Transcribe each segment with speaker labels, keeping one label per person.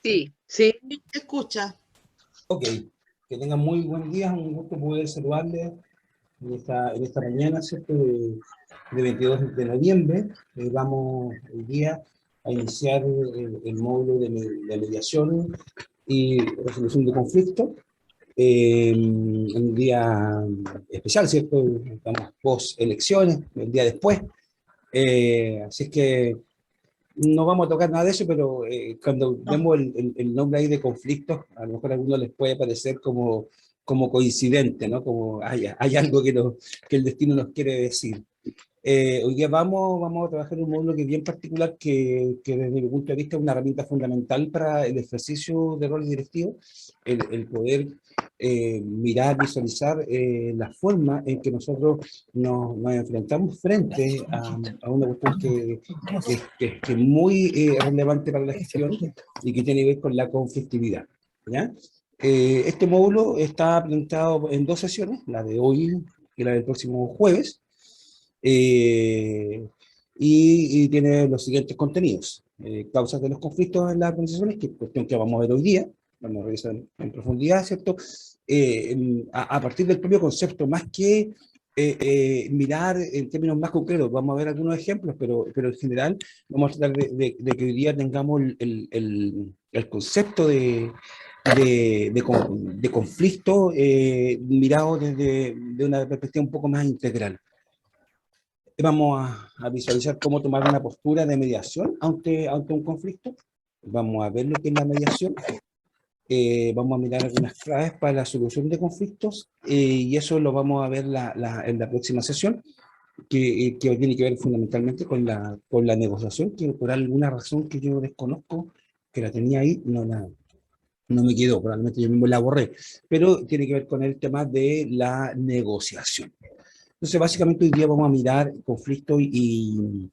Speaker 1: Sí, sí.
Speaker 2: ¿Te escucha?
Speaker 3: Ok, que tengan muy buen día, un gusto poder saludarles en esta mañana, ¿cierto? De 22 de noviembre. Vamos hoy día a iniciar el módulo de mediación y resolución de conflictos. Un día especial, ¿cierto? Estamos post elecciones, el día después. Así es que no vamos a tocar nada de eso, pero cuando
Speaker 2: No.
Speaker 3: vemos el nombre ahí de conflictos, a lo mejor a algunos les puede parecer como coincidente, ¿no? Como hay algo que el destino nos quiere decir. Hoy día vamos a trabajar en un módulo que es bien particular, que desde mi punto de vista es una herramienta fundamental para el ejercicio de roles directivos, el poder mirar, visualizar la forma en que nosotros nos enfrentamos frente a una cuestión que es muy relevante para la gestión y que tiene que ver con la conflictividad, ¿ya? Este módulo está planteado en dos sesiones, la de hoy y la del próximo jueves, y tiene los siguientes contenidos. Causas de los conflictos en las organizaciones, que es cuestión que vamos a ver hoy día, vamos a revisar en profundidad, ¿cierto? A partir del propio concepto, más que mirar en términos más concretos, vamos a ver algunos ejemplos, pero en general vamos a tratar de que hoy día tengamos el concepto de conflicto mirado desde de una perspectiva un poco más integral. Vamos a visualizar cómo tomar una postura de mediación ante un conflicto. Vamos a ver lo que es la mediación. Vamos a mirar algunas claves para la solución de conflictos y eso lo vamos a ver en la próxima sesión, que tiene que ver fundamentalmente con la negociación, que por alguna razón que yo desconozco, que la tenía ahí, no me quedó, probablemente yo mismo la borré, pero tiene que ver con el tema de la negociación. Entonces, básicamente hoy día vamos a mirar conflicto y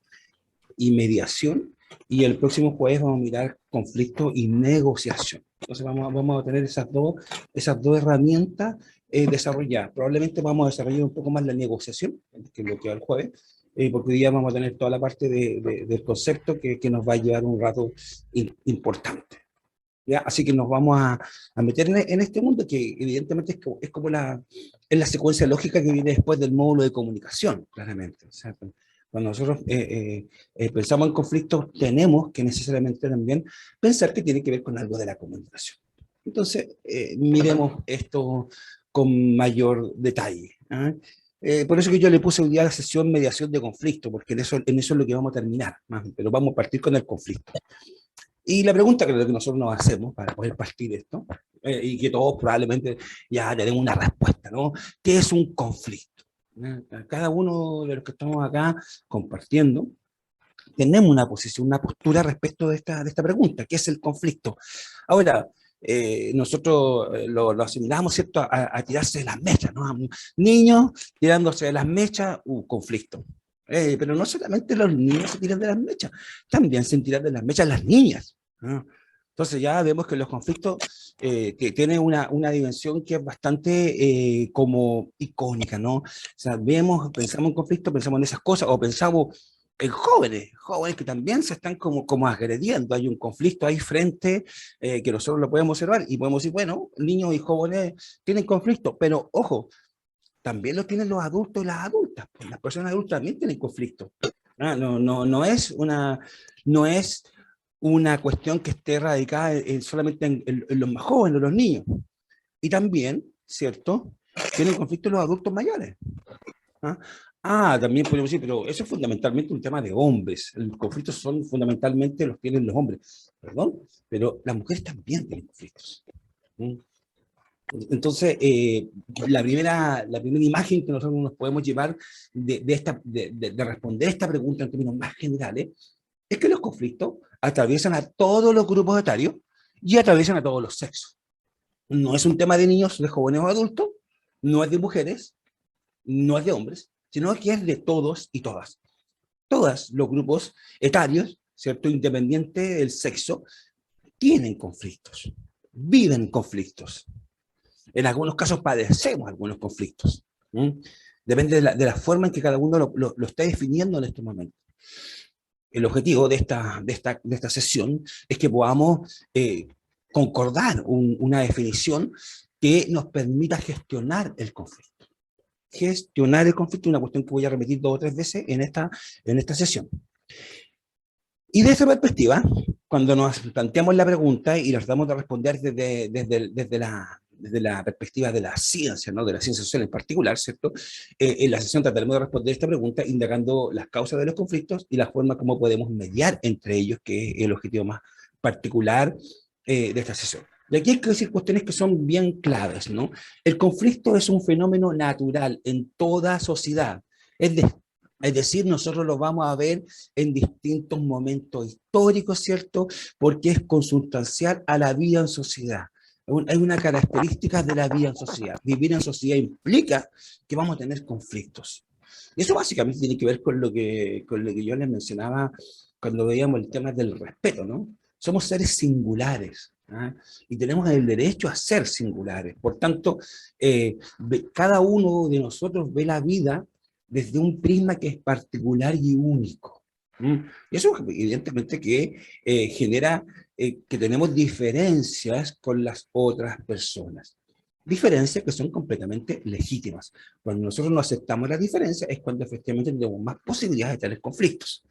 Speaker 3: mediación, y el próximo jueves vamos a mirar conflicto y negociación. Entonces vamos a tener esas dos herramientas desarrolladas. Probablemente vamos a desarrollar un poco más la negociación, que es lo que va el jueves, porque hoy día vamos a tener toda la parte del concepto que nos va a llevar un rato importante. ¿Ya? Así que nos vamos a meter en este mundo que evidentemente es como es la secuencia lógica que viene después del módulo de comunicación, claramente. O sea, cuando nosotros pensamos en conflictos, tenemos que necesariamente también pensar que tiene que ver con algo de la comunicación. Entonces, miremos esto con mayor detalle. Por eso que yo le puse hoy día la sesión mediación de conflicto, porque en eso es lo que vamos a terminar, pero vamos a partir con el conflicto. Y la pregunta que nosotros nos hacemos para poder partir esto, y que todos probablemente ya tenemos una respuesta, ¿no? ¿Qué es un conflicto? Cada uno de los que estamos acá compartiendo, tenemos una posición, una postura respecto de esta pregunta, ¿qué es el conflicto? Ahora, nosotros lo asimilamos, ¿cierto?, a tirarse de las mechas, ¿no? Niños tirándose de las mechas, conflicto. Pero no solamente los niños se tiran de las mechas, también se tiran de las mechas las niñas, ¿no? Entonces ya vemos que los conflictos que tienen una dimensión que es bastante como icónica, ¿no? O sea, pensamos en conflicto, pensamos en esas cosas, o pensamos en jóvenes que también se están como agrediendo, hay un conflicto ahí frente que nosotros lo podemos observar y podemos decir, bueno, niños y jóvenes tienen conflicto, pero ojo, también lo tienen los adultos y las adultas, pues las personas adultas también tienen conflicto. No es una cuestión que esté radicada solamente en los más jóvenes, los niños. Y también, ¿cierto?, tienen conflicto los adultos mayores. También podemos decir, pero eso es fundamentalmente un tema de hombres. Los conflictos son fundamentalmente los tienen los hombres. Perdón, pero las mujeres también tienen conflictos. Entonces, la primera imagen que nosotros nos podemos llevar de responder esta pregunta en términos más generales es que los conflictos atraviesan a todos los grupos etarios y atraviesan a todos los sexos. No es un tema de niños, de jóvenes o adultos, no es de mujeres, no es de hombres, sino que es de todos y todas. Todos los grupos etarios, ¿cierto?, independiente del sexo, tienen conflictos, viven conflictos. En algunos casos padecemos algunos conflictos. Depende de la forma en que cada uno lo está definiendo en estos momentos. El objetivo de esta sesión es que podamos concordar una definición que nos permita gestionar el conflicto. Gestionar el conflicto es una cuestión que voy a repetir 2 o 3 veces en esta sesión. Y de esa perspectiva, cuando nos planteamos la pregunta y la tratamos de responder desde la perspectiva de la ciencia, ¿no? De la ciencia social en particular, ¿cierto? En la sesión trataremos de responder esta pregunta indagando las causas de los conflictos y la forma como podemos mediar entre ellos, que es el objetivo más particular de esta sesión. Y aquí hay que decir cuestiones que son bien claves, ¿no? El conflicto es un fenómeno natural en toda sociedad. Es decir, nosotros lo vamos a ver en distintos momentos históricos, ¿cierto? Porque es consustancial a la vida en sociedad. Hay una característica de la vida en sociedad. Vivir en sociedad implica que vamos a tener conflictos. Y eso básicamente tiene que ver con lo que yo les mencionaba cuando veíamos el tema del respeto, ¿no? Somos seres singulares, ¿ah? Y tenemos el derecho a ser singulares. Por tanto, cada uno de nosotros ve la vida desde un prisma que es particular y único. Y eso evidentemente que genera que tenemos diferencias con las otras personas. Diferencias que son completamente legítimas. Cuando nosotros no aceptamos las diferencias es cuando efectivamente tenemos más posibilidades de tener conflictos.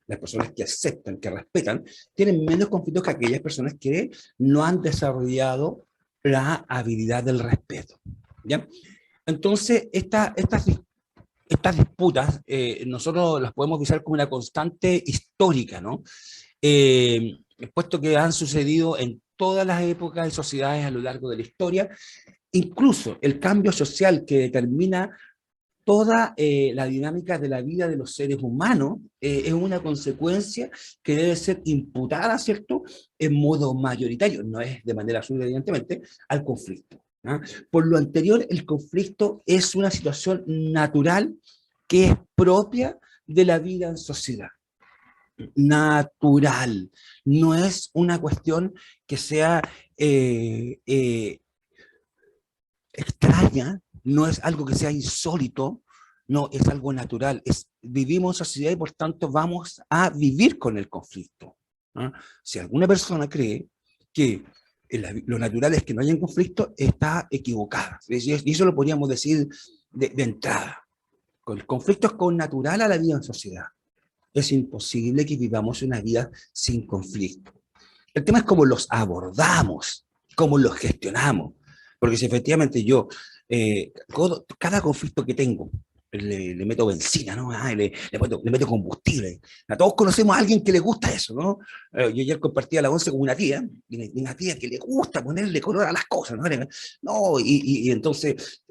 Speaker 3: Las personas que aceptan, que respetan, tienen menos conflictos que aquellas personas que no han desarrollado la habilidad del respeto. ¿Ya? Entonces, estas disputas nosotros las podemos visualizar como una constante histórica, ¿no? Puesto que han sucedido en todas las épocas y sociedades a lo largo de la historia, incluso el cambio social que determina toda la dinámica de la vida de los seres humanos es una consecuencia que debe ser imputada, ¿cierto?, en modo mayoritario, no es de manera absoluta, evidentemente, al conflicto. ¿Ah? Por lo anterior, el conflicto es una situación natural que es propia de la vida en sociedad. Natural. No es una cuestión que sea extraña, no es algo que sea insólito, no, es algo natural. Vivimos en sociedad y por tanto vamos a vivir con el conflicto. ¿Ah? Si alguna persona cree que lo natural es que no haya un conflicto, está equivocada. Y eso lo podríamos decir de entrada. El conflicto es connatural a la vida en sociedad. Es imposible que vivamos una vida sin conflicto. El tema es cómo los abordamos, cómo los gestionamos. Porque si efectivamente yo, cada conflicto que tengo, le meto benzina, ¿no? Le meto combustible. A todos conocemos a alguien que le gusta eso, ¿no? Yo ayer compartía la once con una tía, y una tía que le gusta ponerle color a las cosas, ¿no? No, y entonces,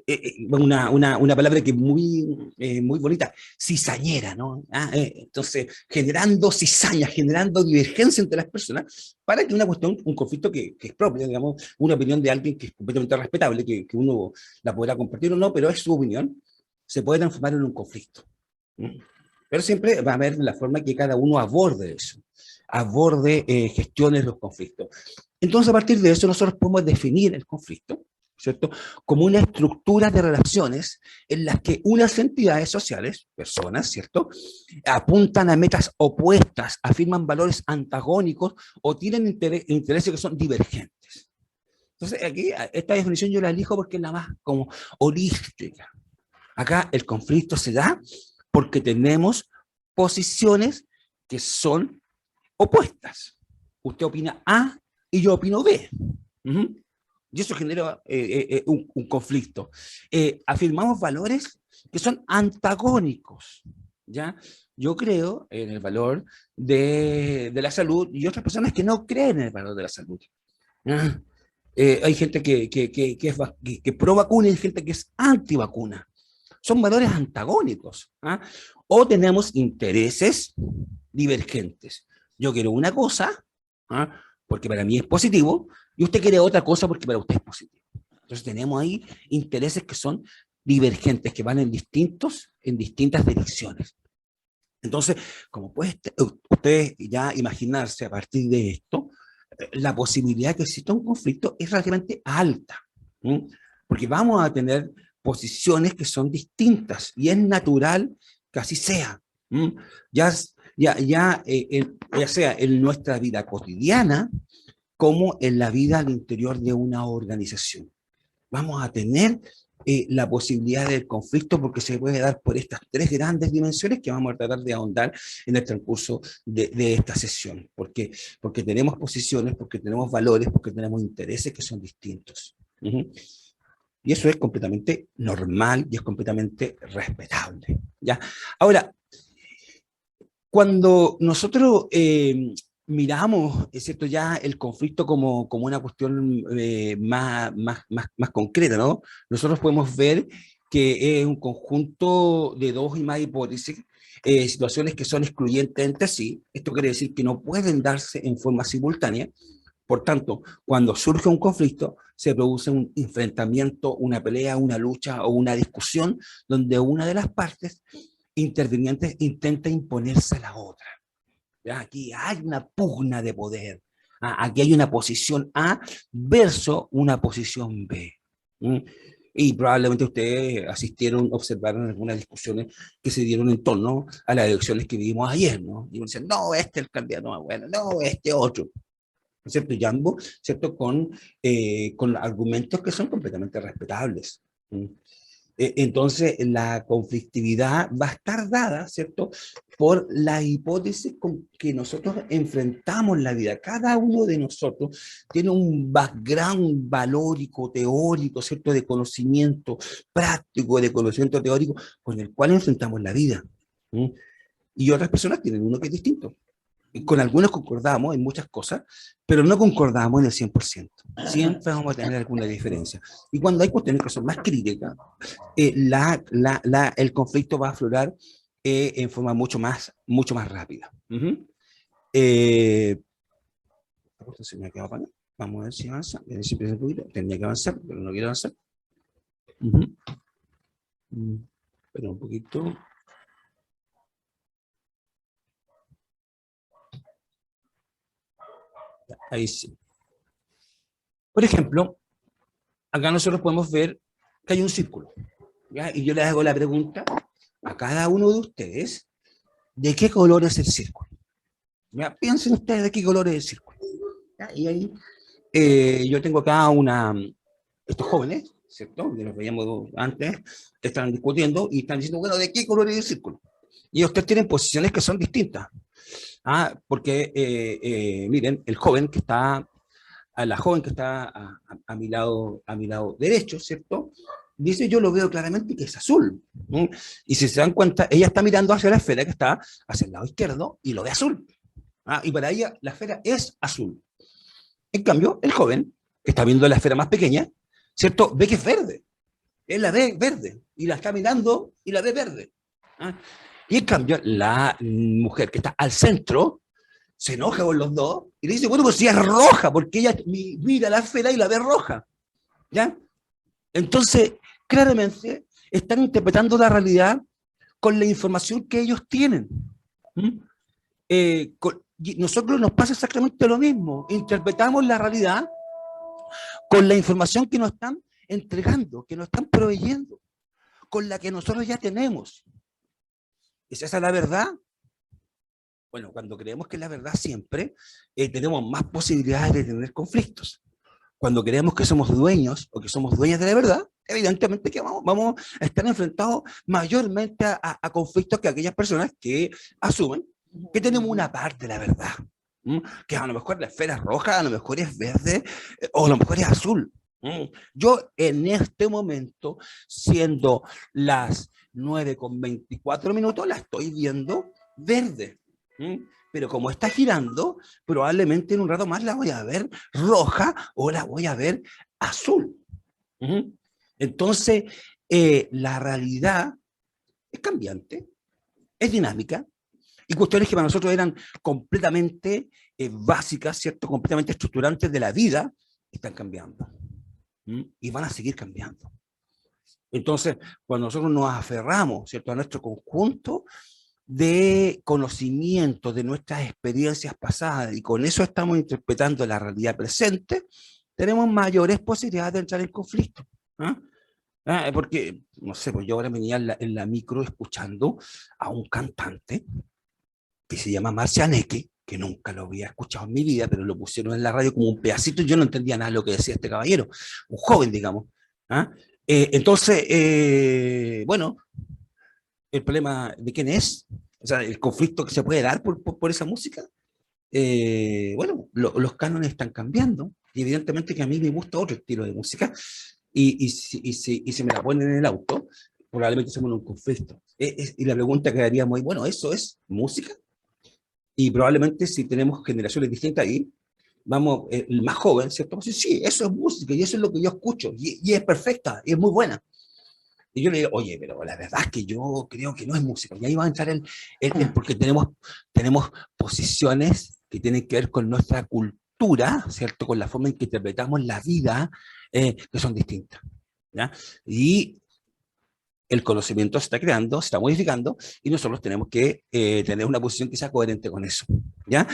Speaker 3: una palabra que es muy bonita, cizañera, ¿no? Entonces, generando cizaña, generando divergencia entre las personas, para que una cuestión, un conflicto que es propio, digamos, una opinión de alguien que es completamente respetable, que uno la podrá compartir o no, pero es su opinión, se puede transformar en un conflicto. Pero siempre va a haber la forma que cada uno aborde eso, gestione los conflictos. Entonces, a partir de eso, nosotros podemos definir el conflicto, ¿cierto?, como una estructura de relaciones en las que unas entidades sociales, personas, ¿cierto?, apuntan a metas opuestas, afirman valores antagónicos o tienen intereses que son divergentes. Entonces, aquí, esta definición yo la elijo porque es la más como holística. Acá el conflicto se da porque tenemos posiciones que son opuestas. Usted opina A y yo opino B. Y eso genera un conflicto. Afirmamos valores que son antagónicos, ¿ya? Yo creo en el valor de la salud y otras personas que no creen en el valor de la salud. Hay gente que es pro vacuna y hay gente que es anti vacuna. Son valores antagónicos. O tenemos intereses divergentes. Yo quiero una cosa, porque para mí es positivo, y usted quiere otra cosa porque para usted es positivo. Entonces tenemos ahí intereses que son divergentes, que van en distintas direcciones. Entonces, como puede usted ya imaginarse a partir de esto, la posibilidad de que exista un conflicto es relativamente alta, porque vamos a tener posiciones que son distintas y es natural que así sea. Ya sea en nuestra vida cotidiana, como en la vida al interior de una organización. Vamos a tener la posibilidad del conflicto porque se puede dar por estas tres grandes dimensiones que vamos a tratar de ahondar en el transcurso de esta sesión. Porque tenemos posiciones, porque tenemos valores, porque tenemos intereses que son distintos. Y eso es completamente normal y es completamente respetable, ¿ya? Ahora, cuando nosotros miramos, es cierto, ya el conflicto como una cuestión más concreta, ¿no? Nosotros podemos ver que es un conjunto de dos y más hipótesis, situaciones que son excluyentes entre sí. Esto quiere decir que no pueden darse en forma simultánea. Por tanto, cuando surge un conflicto, se produce un enfrentamiento, una pelea, una lucha o una discusión donde una de las partes intervinientes intenta imponerse a la otra. ¿Ya? Aquí hay una pugna de poder. Aquí hay una posición A versus una posición B. Y probablemente ustedes asistieron, observaron algunas discusiones que se dieron en torno a las elecciones que vivimos ayer, ¿no? Y dicen, no, este es el candidato más bueno, no, este otro. ¿Cierto? Y ambos, ¿cierto? Con argumentos que son completamente respetables. Entonces, la conflictividad va a estar dada, ¿cierto?, por la hipótesis con que nosotros enfrentamos la vida. Cada uno de nosotros tiene un background valórico, teórico, ¿cierto?, de conocimiento práctico, de conocimiento teórico, con el cual enfrentamos la vida. Y otras personas tienen uno que es distinto. Con algunos concordamos en muchas cosas, pero no concordamos en el 100%. Siempre vamos a tener alguna diferencia. Y cuando hay cuestiones que son más críticas, el conflicto va a aflorar en forma mucho más rápida. Se me ha quedado para acá. Vamos a ver si avanza. Un poquito. Tendría que avanzar, pero no quiero avanzar. Espera un poquito. Ahí sí. Por ejemplo, acá nosotros podemos ver que hay un círculo, ¿ya? Y yo les hago la pregunta a cada uno de ustedes, ¿de qué color es el círculo? ¿Ya? Piensen ustedes de qué color es el círculo. ¿Ya? Y ahí yo tengo acá estos jóvenes, ¿cierto? Que los veíamos antes, que están discutiendo y están diciendo, bueno, ¿de qué color es el círculo? Y ustedes tienen posiciones que son distintas. Porque, miren, la joven que está a mi lado derecho, ¿cierto? Dice, yo lo veo claramente que es azul. Y si se dan cuenta, ella está mirando hacia la esfera que está hacia el lado izquierdo y lo ve azul. Y para ella la esfera es azul. En cambio, el joven, que está viendo la esfera más pequeña, ¿cierto? Ve que es verde. Él la ve verde y la está mirando y la ve verde. Y en cambio, la mujer que está al centro se enoja con los dos y le dice, bueno, pues si es roja, porque ella mira la esfera y la ve roja. ¿Ya? Entonces, claramente, están interpretando la realidad con la información que ellos tienen. Y nosotros nos pasa exactamente lo mismo. Interpretamos la realidad con la información que nos están entregando, que nos están proveyendo, con la que nosotros ya tenemos. ¿Es esa la verdad? Bueno, cuando creemos que es la verdad siempre, tenemos más posibilidades de tener conflictos. Cuando creemos que somos dueños o que somos dueñas de la verdad, evidentemente que vamos a estar enfrentados mayormente a conflictos que aquellas personas que asumen que tenemos una parte de la verdad. Que a lo mejor la esfera es roja, a lo mejor es verde, o a lo mejor es azul. Yo en este momento, siendo las 9:24, la estoy viendo verde. Pero como está girando, probablemente en un rato más la voy a ver roja o la voy a ver azul. Entonces, la realidad es cambiante, es dinámica, y cuestiones que para nosotros eran completamente básicas, ¿cierto? Completamente estructurantes de la vida, están cambiando. Y van a seguir cambiando. Entonces, cuando nosotros nos aferramos, ¿cierto?, a nuestro conjunto de conocimiento de nuestras experiencias pasadas y con eso estamos interpretando la realidad presente, tenemos mayores posibilidades de entrar en conflicto. Porque, no sé, pues yo ahora venía en la micro escuchando a un cantante que se llama Marcianeque, que nunca lo había escuchado en mi vida, pero lo pusieron en la radio como un pedacito y yo no entendía nada de lo que decía este caballero, un joven, digamos. ¿Ah? Entonces, bueno, el problema de quién es, o sea, el conflicto que se puede dar por esa música, bueno, los cánones están cambiando y evidentemente que a mí me gusta otro estilo de música y si me la ponen en el auto, probablemente se en un conflicto. Y la pregunta quedaría muy, bueno, ¿eso es música? Y probablemente si tenemos generaciones distintas ahí, vamos, el más joven, ¿cierto? Pues sí, eso es música y eso es lo que yo escucho y es perfecta y es muy buena. Y yo le digo, oye, pero la verdad es que yo creo que no es música. Y ahí va a entrar porque tenemos posiciones que tienen que ver con nuestra cultura, ¿cierto? Con la forma en que interpretamos la vida, que son distintas. ¿Ya? Y el conocimiento se está creando, se está modificando, y nosotros tenemos que tener una posición que sea coherente con eso. ¿Ya?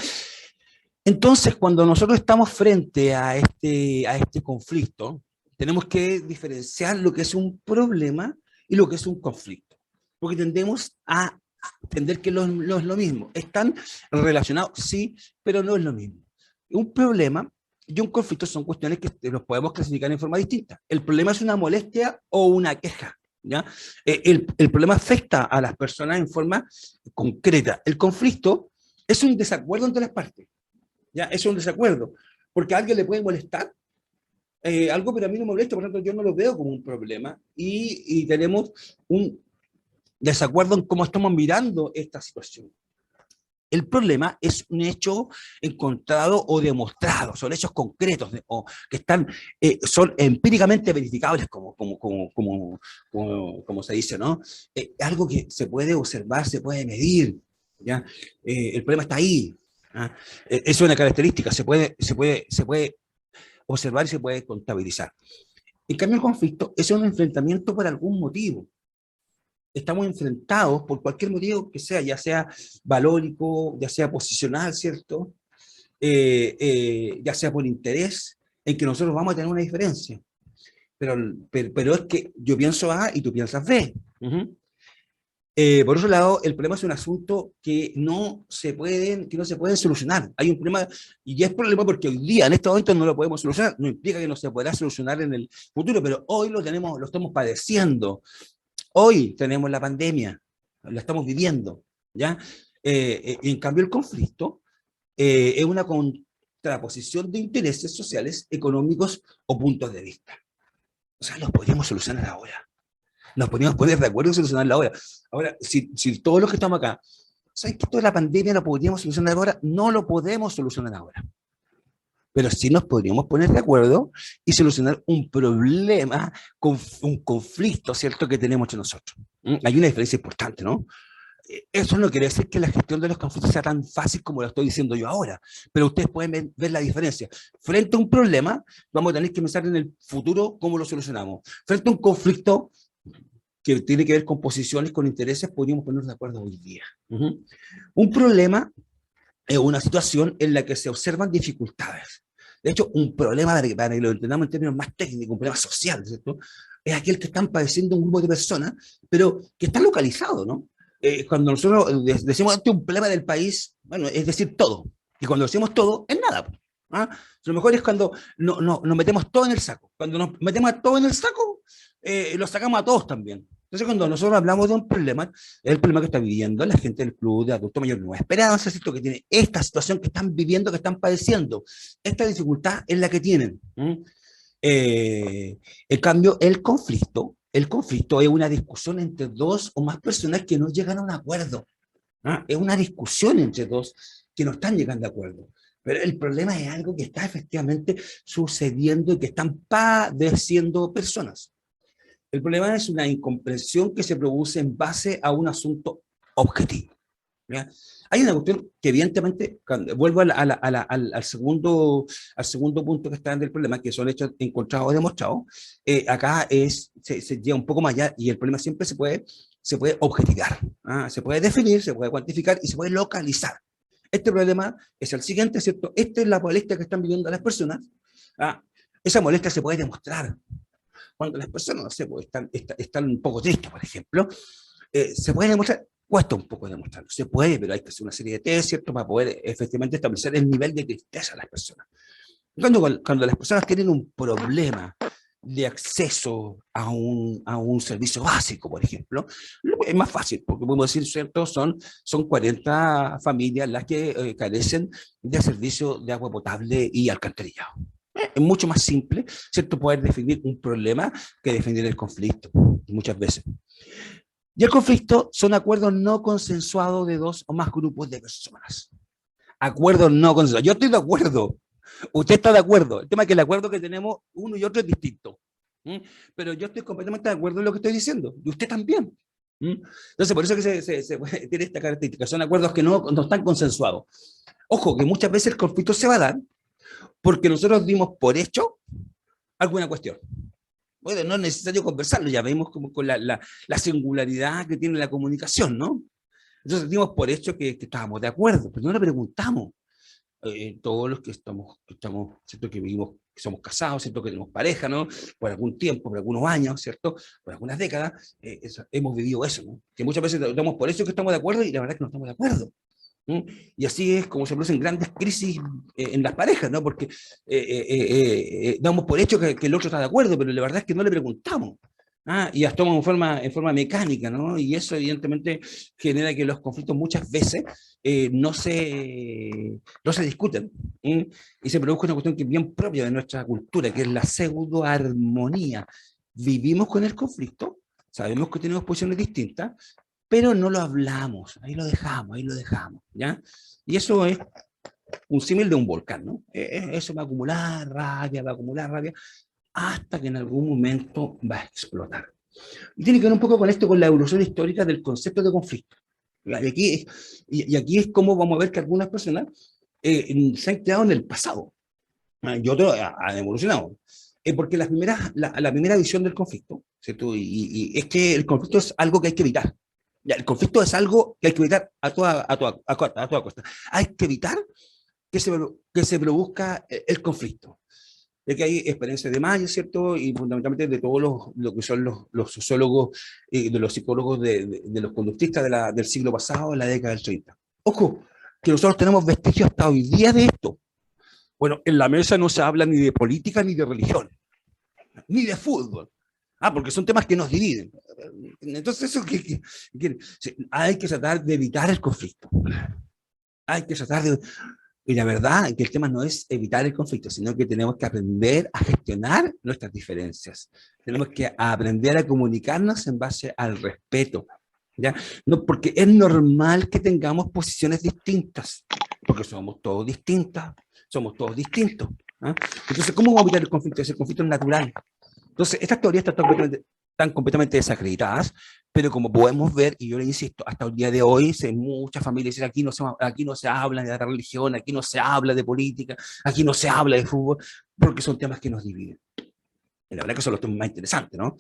Speaker 3: Entonces, cuando nosotros estamos frente a este conflicto, tenemos que diferenciar lo que es un problema y lo que es un conflicto. Porque tendemos a entender que no es lo mismo. Están relacionados, sí, pero no es lo mismo. Un problema y un conflicto son cuestiones que los podemos clasificar en forma distinta. El problema es una molestia o una queja. ¿Ya? El problema afecta a las personas en forma concreta. El conflicto es un desacuerdo entre las partes. ¿Ya? Eso es un desacuerdo, porque a alguien le puede molestar algo, pero a mí no me molesta, por lo tanto yo no lo veo como un problema y tenemos un desacuerdo en cómo estamos mirando esta situación. El problema es un hecho encontrado o demostrado, son hechos concretos o que están, son empíricamente verificables, como se dice, ¿no? Algo que se puede observar, se puede medir, ¿ya? El problema está ahí. ¿Ah? Es una característica, se puede observar y se puede contabilizar. En cambio, el conflicto es un enfrentamiento por algún motivo. Estamos enfrentados por cualquier motivo que sea, ya sea valórico, ya sea posicional, ¿cierto? Ya sea por interés, en que nosotros vamos a tener una diferencia. Pero es que yo pienso A y tú piensas B. Por otro lado, el problema es un asunto que no se puede solucionar. Hay un problema, y es problema porque hoy día, en este momento, no lo podemos solucionar. No implica que no se podrá solucionar en el futuro, pero hoy lo estamos padeciendo. Hoy tenemos la pandemia, la estamos viviendo, ¿ya? En cambio, el conflicto es una contraposición de intereses sociales, económicos o puntos de vista. O sea, los podríamos solucionar ahora. Nos podríamos poner de acuerdo y solucionarlo ahora. Ahora, si todos los que estamos acá, ¿saben que esto de la pandemia lo podríamos solucionar ahora? No lo podemos solucionar ahora. Pero sí nos podríamos poner de acuerdo y solucionar un problema, un conflicto, ¿cierto?, que tenemos entre nosotros. Hay una diferencia importante, ¿no? Eso no quiere decir que la gestión de los conflictos sea tan fácil como lo estoy diciendo yo ahora, pero ustedes pueden ver la diferencia. Frente a un problema, vamos a tener que pensar en el futuro cómo lo solucionamos. Frente a un conflicto que tiene que ver con posiciones, con intereses, podríamos ponernos de acuerdo hoy día. Un problema es una situación en la que se observan dificultades. De hecho, un problema, para que lo entendamos en términos más técnicos, un problema social, ¿cierto?, es aquel que están padeciendo un grupo de personas, pero que está localizado, ¿no? Cuando nosotros decimos este es un problema del país, bueno, es decir, todo. Y cuando decimos todo, es nada. ¿Ah? Lo mejor es cuando nos metemos todo en el saco. Cuando nos metemos todo en el saco, lo sacamos a todos también. Entonces, cuando nosotros hablamos de un problema, es el problema que está viviendo la gente del Club de Adulto Mayor Nueva Esperanza, ¿cierto?, que tiene esta situación que están viviendo, que están padeciendo. Esta dificultad es la que tienen. En cambio, el conflicto es una discusión entre dos o más personas que no llegan a un acuerdo. ¿Ah? Es una discusión entre dos que no están llegando a acuerdo. Pero el problema es algo que está efectivamente sucediendo y que están padeciendo personas. El problema es una incomprensión que se produce en base a un asunto objetivo. ¿Ya? Hay una cuestión que evidentemente, vuelvo al segundo punto que está en el problema, que son hechos encontrados o demostrados, acá se lleva un poco más allá y el problema siempre se puede objetivar, ¿ah? Se puede definir, se puede cuantificar y se puede localizar. Este problema es el siguiente, ¿cierto? Esta es la molestia que están viviendo las personas. ¿Ah? Esa molestia se puede demostrar. Cuando las personas, no sé, pues, están un poco tristes, por ejemplo, se puede demostrar, Cuesta un poco demostrarlo. Se puede, pero hay que hacer una serie de test, ¿cierto? Para poder efectivamente establecer el nivel de tristeza de las personas. Cuando las personas tienen un problema de acceso a un servicio básico, por ejemplo, es más fácil, porque podemos decir, ¿cierto? Son 40 familias las que carecen de servicio de agua potable y alcantarillado. Es mucho más simple, ¿cierto? Poder definir un problema que definir el conflicto, muchas veces. Y el conflicto son acuerdos no consensuados de dos o más grupos de personas. Acuerdos no consensuados. Yo estoy de acuerdo. Usted está de acuerdo. El tema es que el acuerdo que tenemos uno y otro es distinto. ¿Mm? Pero yo estoy completamente de acuerdo en lo que estoy diciendo. Y usted también. ¿Mm? Entonces, por eso que tiene esta característica. Son acuerdos que no están consensuados. Ojo, que muchas veces el conflicto se va a dar porque nosotros dimos por hecho alguna cuestión. Bueno, no es necesario conversarlo, ya vemos como con la singularidad que tiene la comunicación, ¿no? Entonces dimos por hecho que estábamos de acuerdo, pero no le preguntamos. Todos los que estamos, ¿cierto? Que vivimos, que somos casados, ¿cierto? Que tenemos pareja, ¿no? Por algún tiempo, por algunos años, ¿cierto? Por algunas décadas, hemos vivido eso, ¿no? Que muchas veces damos por eso que estamos de acuerdo y la verdad es que no estamos de acuerdo. ¿Mm? Y así es como se producen grandes crisis en las parejas, ¿no? Porque damos por hecho que el otro está de acuerdo, pero la verdad es que no le preguntamos. Y actuamos en forma mecánica, ¿no? Y eso evidentemente genera que los conflictos muchas veces no se discuten. Y se produce una cuestión que es bien propia de nuestra cultura, que es la pseudoarmonía. Vivimos con el conflicto, sabemos que tenemos posiciones distintas, pero no lo hablamos, ahí lo dejamos, ¿ya? Y eso es un símil de un volcán, ¿no? Eso va a acumular rabia, hasta que en algún momento va a explotar. Y tiene que ver un poco con esto, con la evolución histórica del concepto de conflicto. Y aquí es como vamos a ver que algunas personas se han quedado en el pasado, y otros han evolucionado. Porque la primera visión del conflicto, ¿cierto? Y es que el conflicto es algo que hay que evitar. Ya, el conflicto es algo que hay que evitar a toda costa. Hay que evitar que se produzca el conflicto. De que hay experiencias de Maya, ¿cierto? Y fundamentalmente de todos lo que son los sociólogos y de los psicólogos de los conductistas del siglo pasado, en la década del 30. Ojo, que nosotros tenemos vestigios hasta hoy día de esto. Bueno, en la mesa no se habla ni de política ni de religión, ni de fútbol. Porque son temas que nos dividen. Entonces, eso hay que tratar de evitar el conflicto. Hay que tratar de... Y la verdad es que el tema no es evitar el conflicto, sino que tenemos que aprender a gestionar nuestras diferencias. Tenemos que aprender a comunicarnos en base al respeto. ¿Ya? No, porque es normal que tengamos posiciones distintas, porque somos todos distintas, somos todos distintos. ¿Ah? Entonces, ¿cómo vamos a evitar el conflicto? Ese conflicto es natural. Entonces, estas teorías están completamente desacreditadas, pero como podemos ver, y yo le insisto, hasta el día de hoy, muchas familias dicen, aquí no se habla de la religión, aquí no se habla de política, aquí no se habla de fútbol, porque son temas que nos dividen. Y la verdad que son los temas más interesantes, ¿no?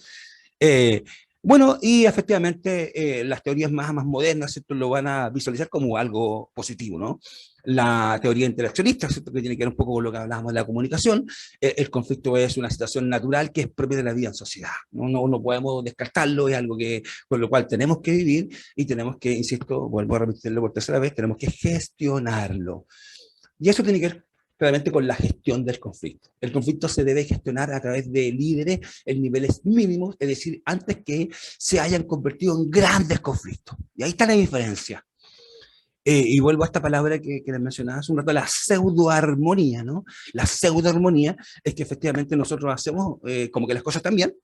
Speaker 3: Eh, bueno, y efectivamente las teorías más modernas, ¿cierto? Lo van a visualizar como algo positivo, ¿no? La teoría interaccionista, ¿cierto? Que tiene que ver un poco con lo que hablábamos de la comunicación. El conflicto es una situación natural que es propia de la vida en sociedad. No podemos descartarlo, es algo con lo cual tenemos que vivir y tenemos que, insisto, vuelvo a repetirlo por tercera vez, tenemos que gestionarlo. Y eso tiene que ver claramente con la gestión del conflicto. El conflicto se debe gestionar a través de líderes en niveles mínimos, es decir, antes que se hayan convertido en grandes conflictos. Y ahí está la diferencia. Y vuelvo a esta palabra que les mencionaba hace un rato, la pseudoarmonía, ¿no? La pseudoarmonía es que efectivamente nosotros hacemos como que las cosas están bien,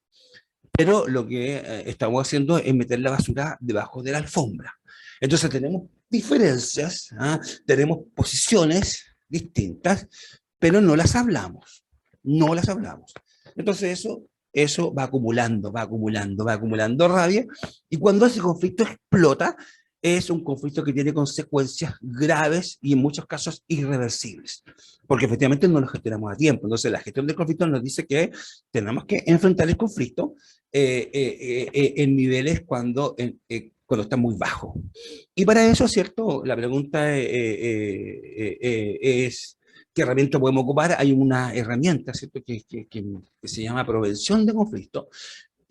Speaker 3: pero lo que estamos haciendo es meter la basura debajo de la alfombra. Entonces tenemos diferencias, tenemos posiciones distintas, pero no las hablamos, no las hablamos. Entonces eso va acumulando, va acumulando, va acumulando rabia, y cuando ese conflicto explota, es un conflicto que tiene consecuencias graves y en muchos casos irreversibles, porque efectivamente no lo gestionamos a tiempo. Entonces la gestión del conflicto nos dice que tenemos que enfrentar el conflicto en niveles cuando está muy bajo. Y para eso, ¿cierto? La pregunta es, ¿qué herramienta podemos ocupar? Hay una herramienta, ¿cierto? Que se llama prevención de conflicto,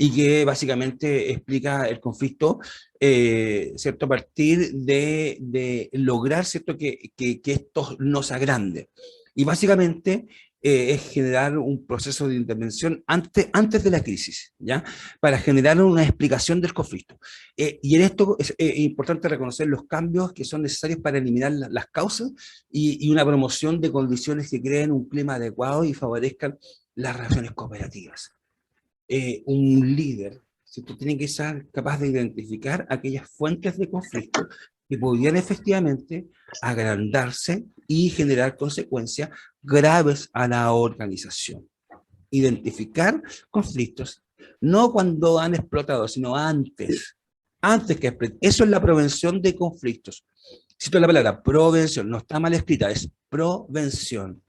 Speaker 3: y que básicamente explica el conflicto, ¿cierto? A partir de lograr, ¿cierto? Que esto no se agrande. Y básicamente es generar un proceso de intervención antes de la crisis, ¿ya? Para generar una explicación del conflicto. Y en esto es importante reconocer los cambios que son necesarios para eliminar las causas y una promoción de condiciones que creen un clima adecuado y favorezcan las relaciones cooperativas. Un líder, ¿cierto? Tiene que ser capaz de identificar aquellas fuentes de conflicto que podrían efectivamente agrandarse y generar consecuencias graves a la organización. Identificar conflictos, no cuando han explotado, sino antes que exploten. Eso es la prevención de conflictos. Cito la palabra prevención, no está mal escrita, es prevención.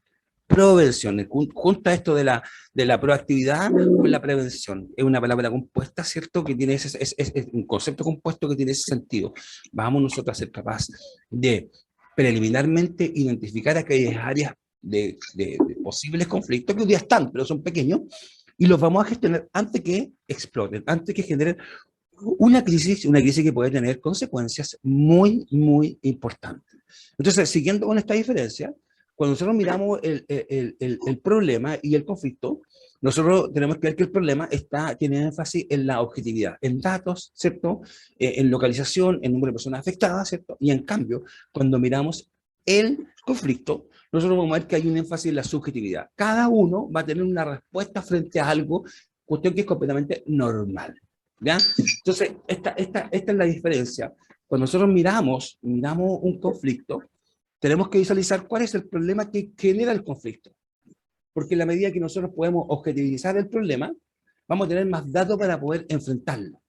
Speaker 3: Prevención, junta esto de la proactividad con la prevención. Es una palabra compuesta, ¿cierto? Que tiene es un concepto compuesto que tiene ese sentido. Vamos nosotros a ser capaces de preliminarmente identificar aquellas áreas de posibles conflictos que hoy día están, pero son pequeños, y los vamos a gestionar antes que exploten, antes que generen una crisis que puede tener consecuencias muy, muy importantes. Entonces, siguiendo con esta diferencia, cuando nosotros miramos el problema y el conflicto, nosotros tenemos que ver que el problema tiene énfasis en la objetividad, en datos, ¿cierto? En localización, en número de personas afectadas, ¿cierto? Y en cambio, cuando miramos el conflicto, nosotros vamos a ver que hay un énfasis en la subjetividad. Cada uno va a tener una respuesta frente a algo, cuestión que es completamente normal, ¿ya? Entonces, esta es la diferencia. Cuando nosotros miramos un conflicto, tenemos que visualizar cuál es el problema que genera el conflicto. Porque en la medida que nosotros podemos objetivizar el problema, vamos a tener más datos para poder enfrentarlo.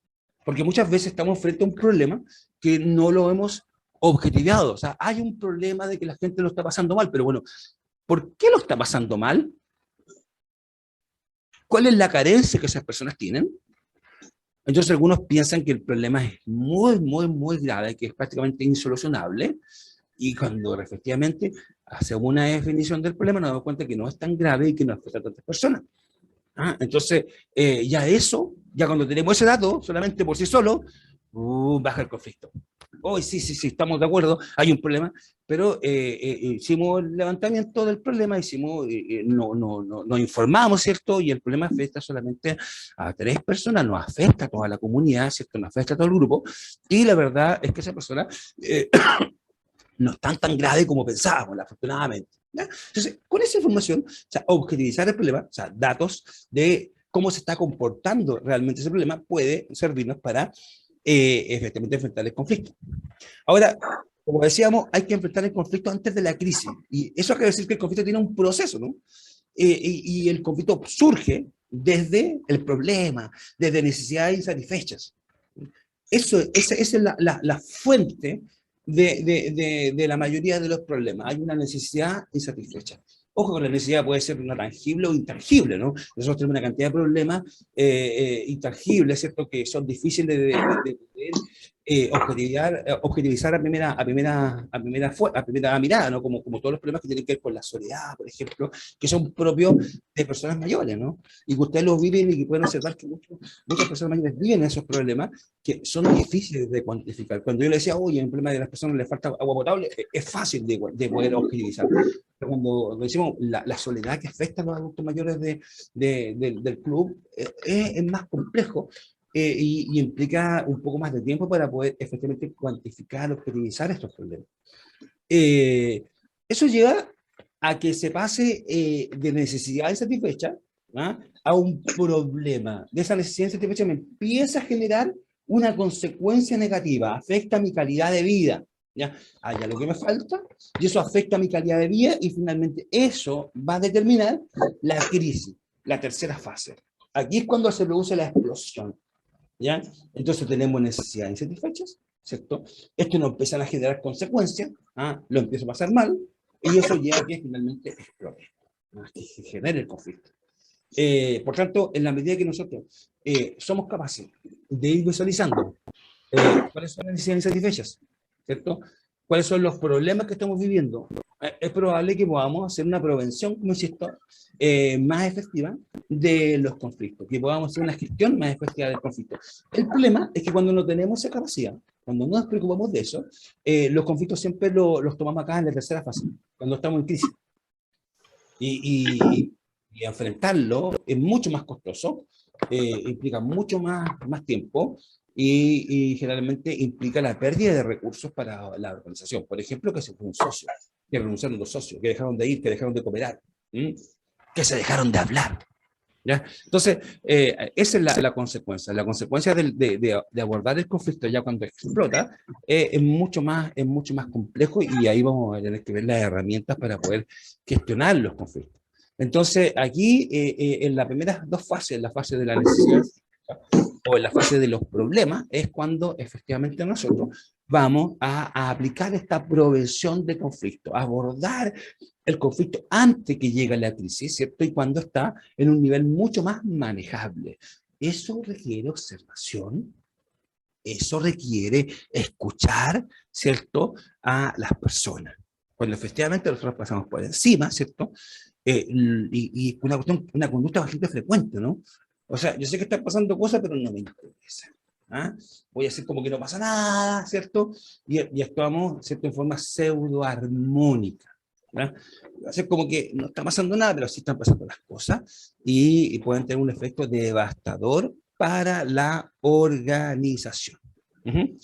Speaker 3: Porque muchas veces estamos frente a un problema que no lo hemos objetivado. O sea, hay un problema de que la gente lo está pasando mal, pero bueno, ¿por qué lo está pasando mal? ¿Cuál es la carencia que esas personas tienen? Entonces algunos piensan que el problema es muy, muy, muy grave, que es prácticamente insolucionable, y cuando efectivamente hacemos una definición del problema nos damos cuenta que no es tan grave y que no afecta a tantas personas. Entonces, ya cuando tenemos ese dato, solamente por sí solo, baja el conflicto. Hoy sí, estamos de acuerdo, hay un problema, pero hicimos el levantamiento del problema, nos informamos, ¿cierto? Y el problema afecta solamente a 3 personas, no afecta a toda la comunidad, ¿cierto? No afecta a todo el grupo, y la verdad es que esa persona no es tan grave como pensábamos, afortunadamente. ¿Ya? Entonces, con esa información, o sea, objetivizar el problema, o sea, datos de cómo se está comportando realmente ese problema, puede servirnos para efectivamente enfrentar el conflicto. Ahora, como decíamos, hay que enfrentar el conflicto antes de la crisis, y eso quiere decir que el conflicto tiene un proceso, ¿no? Y el conflicto surge desde el problema, desde necesidades insatisfechas. Esa es la fuente de la mayoría de los problemas. Hay una necesidad insatisfecha. Ojo, con la necesidad puede ser una tangible o intangible, ¿no? Nosotros tenemos una cantidad de problemas intangibles, ¿cierto? Que son difíciles de objetivizar a primera mirada, ¿no? Como todos los problemas que tienen que ver con la soledad, por ejemplo, que son propios de personas mayores, ¿no? Y que ustedes los viven y que pueden observar que muchas personas mayores viven esos problemas que son difíciles de cuantificar. Cuando yo le decía, oye, el problema de las personas les falta agua potable, es fácil de poder objetivizar. Pero cuando decimos la soledad que afecta a los adultos mayores del club, es más complejo. Y implica un poco más de tiempo para poder efectivamente cuantificar, objetivizar estos problemas. Eso lleva a que se pase de necesidad insatisfecha a un problema. De esa necesidad insatisfecha me empieza a generar una consecuencia negativa, afecta mi calidad de vida. ¿Ya? Hay algo que me falta y eso afecta mi calidad de vida y finalmente eso va a determinar la crisis, la tercera fase. Aquí es cuando se produce la explosión. ¿Ya? Entonces tenemos necesidades insatisfechas, ¿cierto? Esto nos empieza a generar consecuencias, lo empieza a pasar mal, y eso lleva a que finalmente explote, que se genere el conflicto. Por tanto, en la medida que nosotros somos capaces de ir visualizando cuáles son las necesidades insatisfechas, ¿cierto? Cuáles son los problemas que estamos viviendo Es probable que podamos hacer una prevención, como insisto, más efectiva de los conflictos, que podamos hacer una gestión más efectiva del conflicto. El problema es que cuando no tenemos esa capacidad, cuando no nos preocupamos de eso, los conflictos siempre los tomamos acá en la tercera fase, cuando estamos en crisis. Y enfrentarlo es mucho más costoso, implica mucho más tiempo y generalmente implica la pérdida de recursos para la organización. Por ejemplo, que se fue un socio, que renunciaron los socios, que dejaron de ir, que dejaron de cooperar, que se dejaron de hablar. ¿Ya? Entonces, esa es la consecuencia. La consecuencia de abordar el conflicto ya cuando explota es mucho más complejo y ahí vamos a tener que ver las herramientas para poder gestionar los conflictos. Entonces, aquí en las primeras dos fases, la fase de la necesidad o en la fase de los problemas, es cuando efectivamente nosotros vamos a aplicar esta prevención de conflicto, a abordar el conflicto antes que llegue la crisis, ¿cierto? Y cuando está en un nivel mucho más manejable. Eso requiere observación, eso requiere escuchar, ¿cierto? A las personas. Cuando efectivamente nosotros pasamos por encima, ¿cierto? Y una conducta bastante frecuente, ¿no? O sea, yo sé que están pasando cosas, pero no me interesa. ¿Ah? Voy a hacer como que no pasa nada, ¿cierto? Y actuamos, ¿cierto? En forma pseudo-armónica. ¿verdad? Hacer como que no está pasando nada, pero sí están pasando las cosas y pueden tener un efecto devastador para la organización. Uh-huh.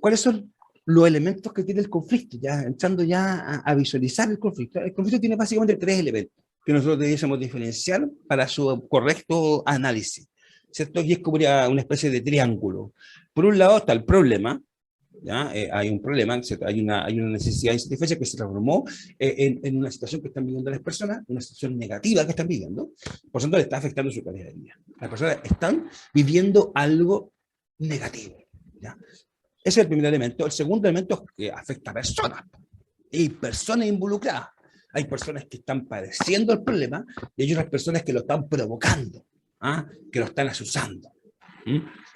Speaker 3: ¿Cuáles son los elementos que tiene el conflicto? Ya entrando ya a visualizar el conflicto. El conflicto tiene básicamente tres elementos que nosotros debiésemos diferenciar para su correcto análisis, ¿cierto? Y es como una especie de triángulo. Por un lado está el problema, ¿ya? Hay un problema, hay una necesidad insatisfecha que se transformó en una situación que están viviendo las personas, una situación negativa que están viviendo, por lo tanto le está afectando su calidad de vida. Las personas están viviendo algo negativo, ¿ya? Ese es el primer elemento. El segundo elemento es que afecta a personas. Hay personas involucradas. Hay personas que están padeciendo el problema y hay otras personas que lo están provocando, ¿ah? Que lo están asusando.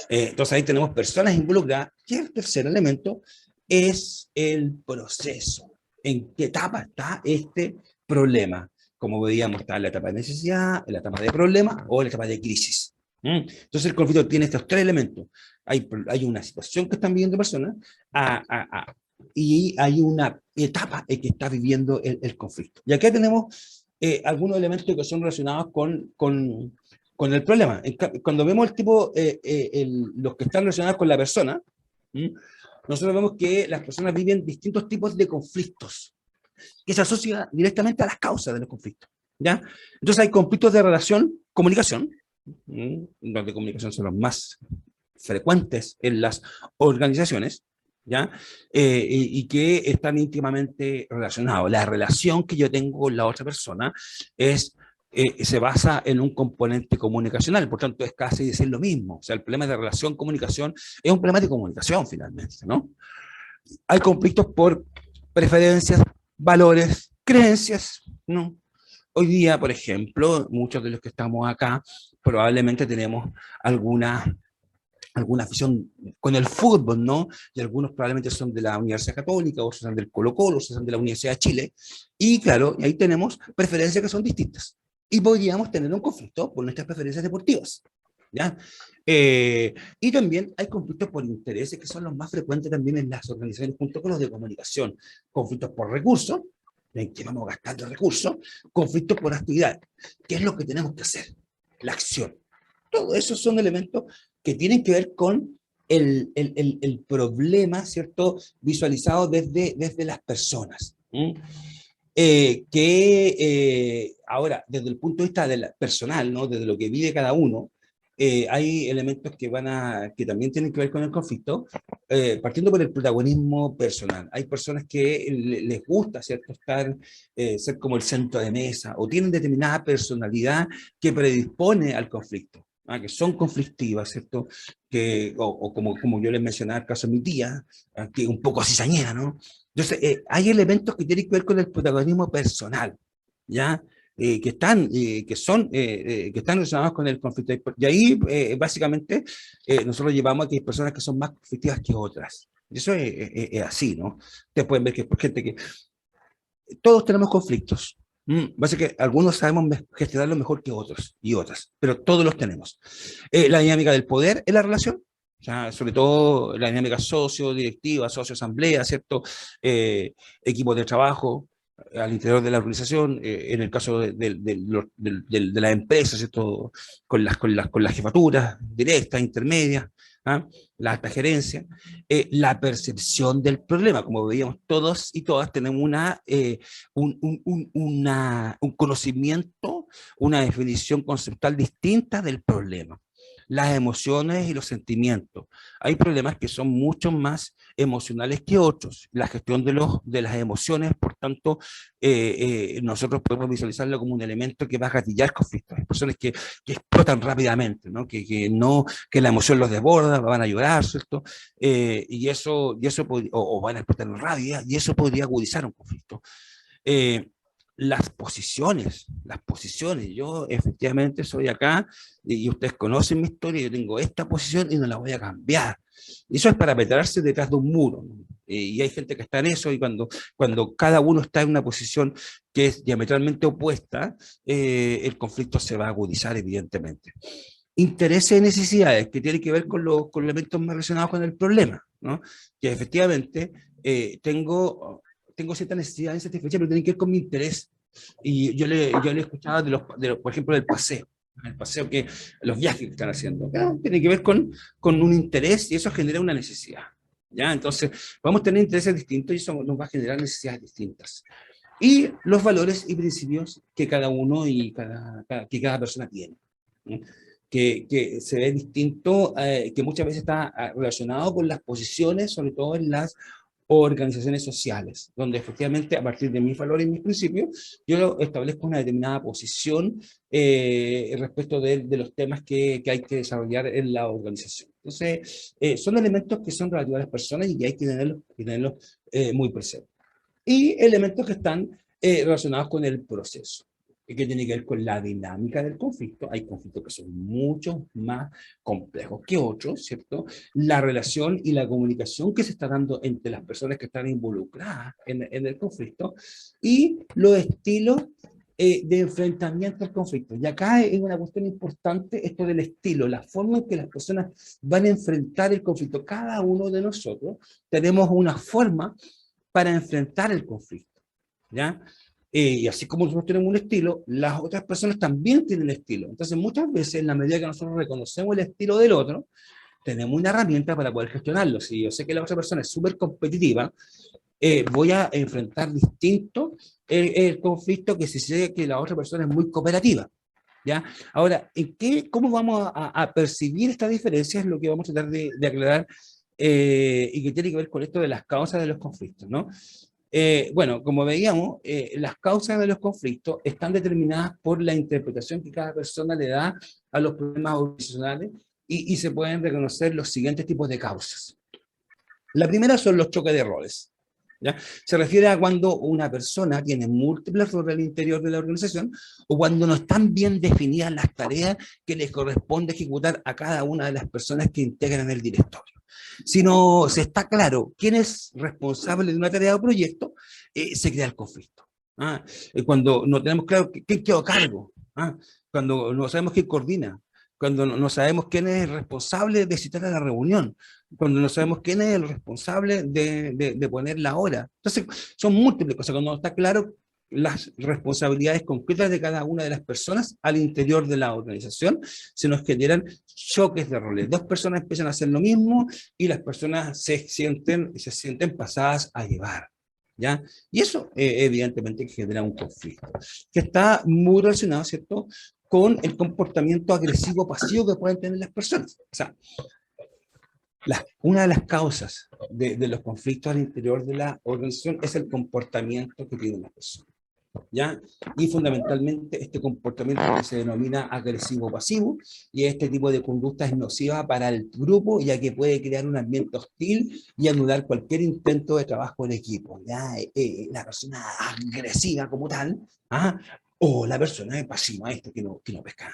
Speaker 3: Entonces ahí tenemos personas involucradas. Y el tercer elemento es el proceso. ¿En qué etapa está este problema? Como veíamos, está en la etapa de necesidad, en la etapa de problema o en la etapa de crisis. Entonces el conflicto tiene estos tres elementos. Hay una situación que están viviendo personas y hay una etapa en que está viviendo el conflicto. Y aquí tenemos algunos elementos que son relacionados con el problema. Cuando vemos el tipo, los que están relacionados con la persona, nosotros vemos que las personas viven distintos tipos de conflictos que se asocian directamente a las causas de los conflictos. ¿Ya? Entonces hay conflictos de relación, comunicación, donde comunicación son los más frecuentes en las organizaciones, ¿ya? Y que están íntimamente relacionados. La relación que yo tengo con la otra persona se basa en un componente comunicacional, por tanto es casi decir lo mismo. O sea, el problema de relación-comunicación es un problema de comunicación finalmente, ¿no? Hay conflictos por preferencias, valores, creencias, ¿no? Hoy día, por ejemplo, muchos de los que estamos acá probablemente tenemos alguna afición con el fútbol, ¿no? Y algunos probablemente son de la Universidad Católica, otros son del Colo-Colo, otros son de la Universidad de Chile. Y claro, ahí tenemos preferencias que son distintas. Y podríamos tener un conflicto por nuestras preferencias deportivas, ¿ya? Y también hay conflictos por intereses que son los más frecuentes también en las organizaciones junto con los de comunicación. Conflictos por recursos, en que vamos gastando recursos, conflictos por actividad. ¿Qué es lo que tenemos que hacer? La acción. Todos esos son elementos que tienen que ver con el problema, ¿cierto? Visualizado desde las personas. Ahora, desde el punto de vista personal, ¿no? Desde lo que vive cada uno, hay elementos que también tienen que ver con el conflicto, partiendo por el protagonismo personal. Hay personas que les gusta, ¿cierto?, ser como el centro de mesa, o tienen determinada personalidad que predispone al conflicto, que son conflictivas, ¿cierto? O como yo les mencionaba el caso de mi tía, que es un poco cizañera, ¿no? Entonces, hay elementos que tienen que ver con el protagonismo personal, ¿ya? Que están relacionados con el conflicto. Y ahí, básicamente, nosotros llevamos a que hay personas que son más conflictivas que otras. Y eso es así, ¿no? Ustedes pueden ver que por gente que todos tenemos conflictos. Pasa que algunos sabemos gestionarlo mejor que otros y otras, pero todos los tenemos. La dinámica del poder en la relación, o sea, sobre todo la dinámica socio-directiva, socio-asamblea, ¿cierto? Equipos de trabajo al interior de la organización, en el caso de la empresa, ¿cierto? Con las jefaturas directas, intermedias, ¿ah? La alta gerencia, la percepción del problema, como veíamos todos y todas, tenemos un conocimiento, una definición conceptual distinta del problema. Las emociones y los sentimientos. Hay problemas que son mucho más emocionales que otros. La gestión de las emociones, por tanto, nosotros podemos visualizarlo como un elemento que va a gatillar conflictos. Hay personas que explotan rápidamente, ¿no? Que la emoción los desborda, van a llorar, ¿cierto? O van a explotar en rabia, y eso podría agudizar un conflicto. Eh, las posiciones, yo efectivamente soy acá y ustedes conocen mi historia, yo tengo esta posición y no la voy a cambiar. Y eso es para meterse detrás de un muro, ¿no? Y hay gente que está en eso y cuando cada uno está en una posición que es diametralmente opuesta, el conflicto se va a agudizar evidentemente. Intereses y necesidades que tienen que ver con los elementos más relacionados con el problema, ¿no? Que efectivamente tengo cierta necesidad insatisfecha, pero tiene que ver con mi interés. Y yo le escuchaba por ejemplo, del paseo. El paseo los viajes que están haciendo. ¿No? Tiene que ver con un interés y eso genera una necesidad. ¿Ya? Entonces, vamos a tener intereses distintos y eso nos va a generar necesidades distintas. Y los valores y principios que cada uno y que cada persona tiene. ¿No? Que se ve distinto, que muchas veces está relacionado con las posiciones, sobre todo en las organizaciones sociales, donde efectivamente a partir de mis valores y mis principios, yo establezco una determinada posición respecto de los temas que hay que desarrollar en la organización. Entonces, son elementos que son relativos a las personas y que hay que tenerlos muy presentes. Y elementos que están relacionados con el proceso, que tiene que ver con la dinámica del conflicto. Hay conflictos que son mucho más complejos que otros, ¿cierto? La relación y la comunicación que se está dando entre las personas que están involucradas en el conflicto y los estilos de enfrentamiento al conflicto. Y acá es una cuestión importante esto del estilo, la forma en que las personas van a enfrentar el conflicto. Cada uno de nosotros tenemos una forma para enfrentar el conflicto, ¿ya? Y así como nosotros tenemos un estilo, las otras personas también tienen estilo. Entonces, muchas veces, en la medida que nosotros reconocemos el estilo del otro, tenemos una herramienta para poder gestionarlo. Si yo sé que la otra persona es súper competitiva, voy a enfrentar distinto el conflicto que si sé que la otra persona es muy cooperativa. ¿Ya? Ahora, ¿cómo vamos a percibir esta diferencia? Es lo que vamos a tratar de aclarar y que tiene que ver con esto de las causas de los conflictos, ¿no? Bueno, como veíamos, las causas de los conflictos están determinadas por la interpretación que cada persona le da a los problemas organizacionales y se pueden reconocer los siguientes tipos de causas. La primera son los choques de roles. ¿Ya? Se refiere a cuando una persona tiene múltiples roles al interior de la organización o cuando no están bien definidas las tareas que les corresponde ejecutar a cada una de las personas que integran el directorio. Si no se está claro quién es responsable de una tarea o proyecto, se crea el conflicto. ¿Ah? Cuando no tenemos claro quién quedó a cargo, ¿ah? Cuando no sabemos quién coordina, cuando no sabemos quién es el responsable de citar a la reunión, cuando no sabemos quién es el responsable de poner la hora. Entonces, son múltiples cosas. Cuando no está claro las responsabilidades concretas de cada una de las personas al interior de la organización, se nos generan choques de roles. Dos personas empiezan a hacer lo mismo y las personas se sienten pasadas a llevar. ¿Ya? Y eso evidentemente genera un conflicto, que está muy relacionado, ¿cierto?, con el comportamiento agresivo pasivo que pueden tener las personas. O sea, una de las causas de los conflictos al interior de la organización es el comportamiento que tienen las personas, ¿ya? Y fundamentalmente este comportamiento que se denomina agresivo-pasivo, y este tipo de conducta es nociva para el grupo, ya que puede crear un ambiente hostil y anular cualquier intento de trabajo en equipo, ¿ya? La persona agresiva como tal, ¿ah? O la persona pasiva, que no pesca.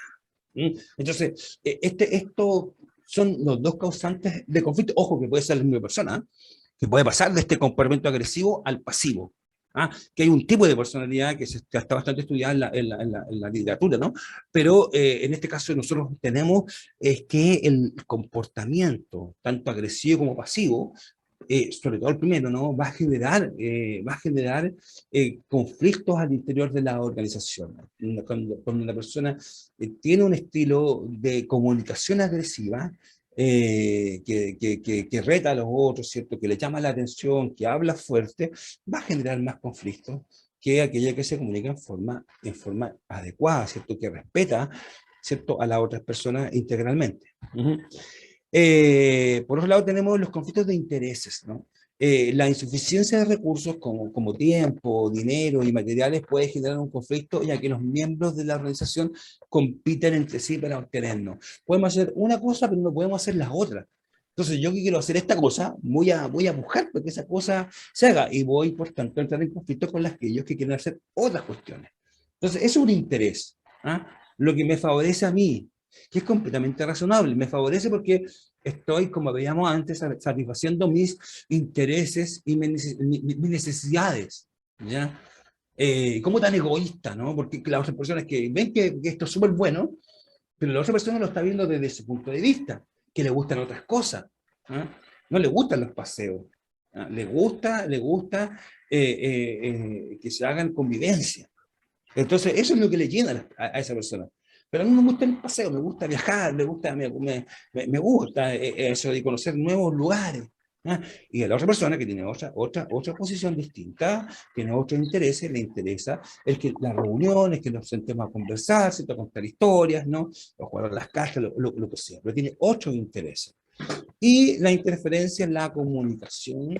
Speaker 3: Entonces, esto son los dos causantes de conflicto. Ojo, que puede ser la misma persona, que puede pasar de este comportamiento agresivo al pasivo. ¿Ah? Que hay un tipo de personalidad que está bastante estudiada en la literatura, ¿no? Pero en este caso nosotros tenemos que el comportamiento, tanto agresivo como pasivo, sobre todo el primero, ¿no? Va a generar conflictos al interior de la organización. Cuando una persona tiene un estilo de comunicación agresiva, que reta a los otros, ¿cierto? Que le llama la atención, que habla fuerte, va a generar más conflictos que aquella que se comunica en forma adecuada, ¿cierto? Que respeta, ¿cierto? A las otras personas integralmente. Por otro lado, tenemos los conflictos de intereses, ¿no? La insuficiencia de recursos como tiempo, dinero y materiales puede generar un conflicto, ya que los miembros de la organización compiten entre sí para obtenernos. Podemos hacer una cosa, pero no podemos hacer la otra. Entonces, yo que quiero hacer esta cosa, voy a buscar porque esa cosa se haga y voy, por tanto, a entrar en conflicto con aquellos que quieren hacer otras cuestiones. Entonces, eso es un interés. ¿Ah? Lo que me favorece a mí, que es completamente razonable, me favorece porque estoy, como veíamos antes, satisfaciendo mis intereses y mis necesidades, ¿ya? Como tan egoísta, ¿no? Porque las otras personas que ven que esto es súper bueno, pero la otra persona lo está viendo desde su punto de vista, que le gustan otras cosas, ¿ah? No le gustan los paseos, ¿ah? Le gusta que se hagan convivencia. Entonces, eso es lo que le llena a esa persona. Pero a mí me gusta el paseo, me gusta viajar, me gusta eso de conocer nuevos lugares. ¿Ah? Y a la otra persona que tiene otra posición distinta, tiene otros intereses, le interesa el que las reuniones, que nos sentemos a conversar, a contar historias, ¿no? O jugar a las cartas, lo que sea, pero tiene otros intereses. Y la interferencia en la comunicación,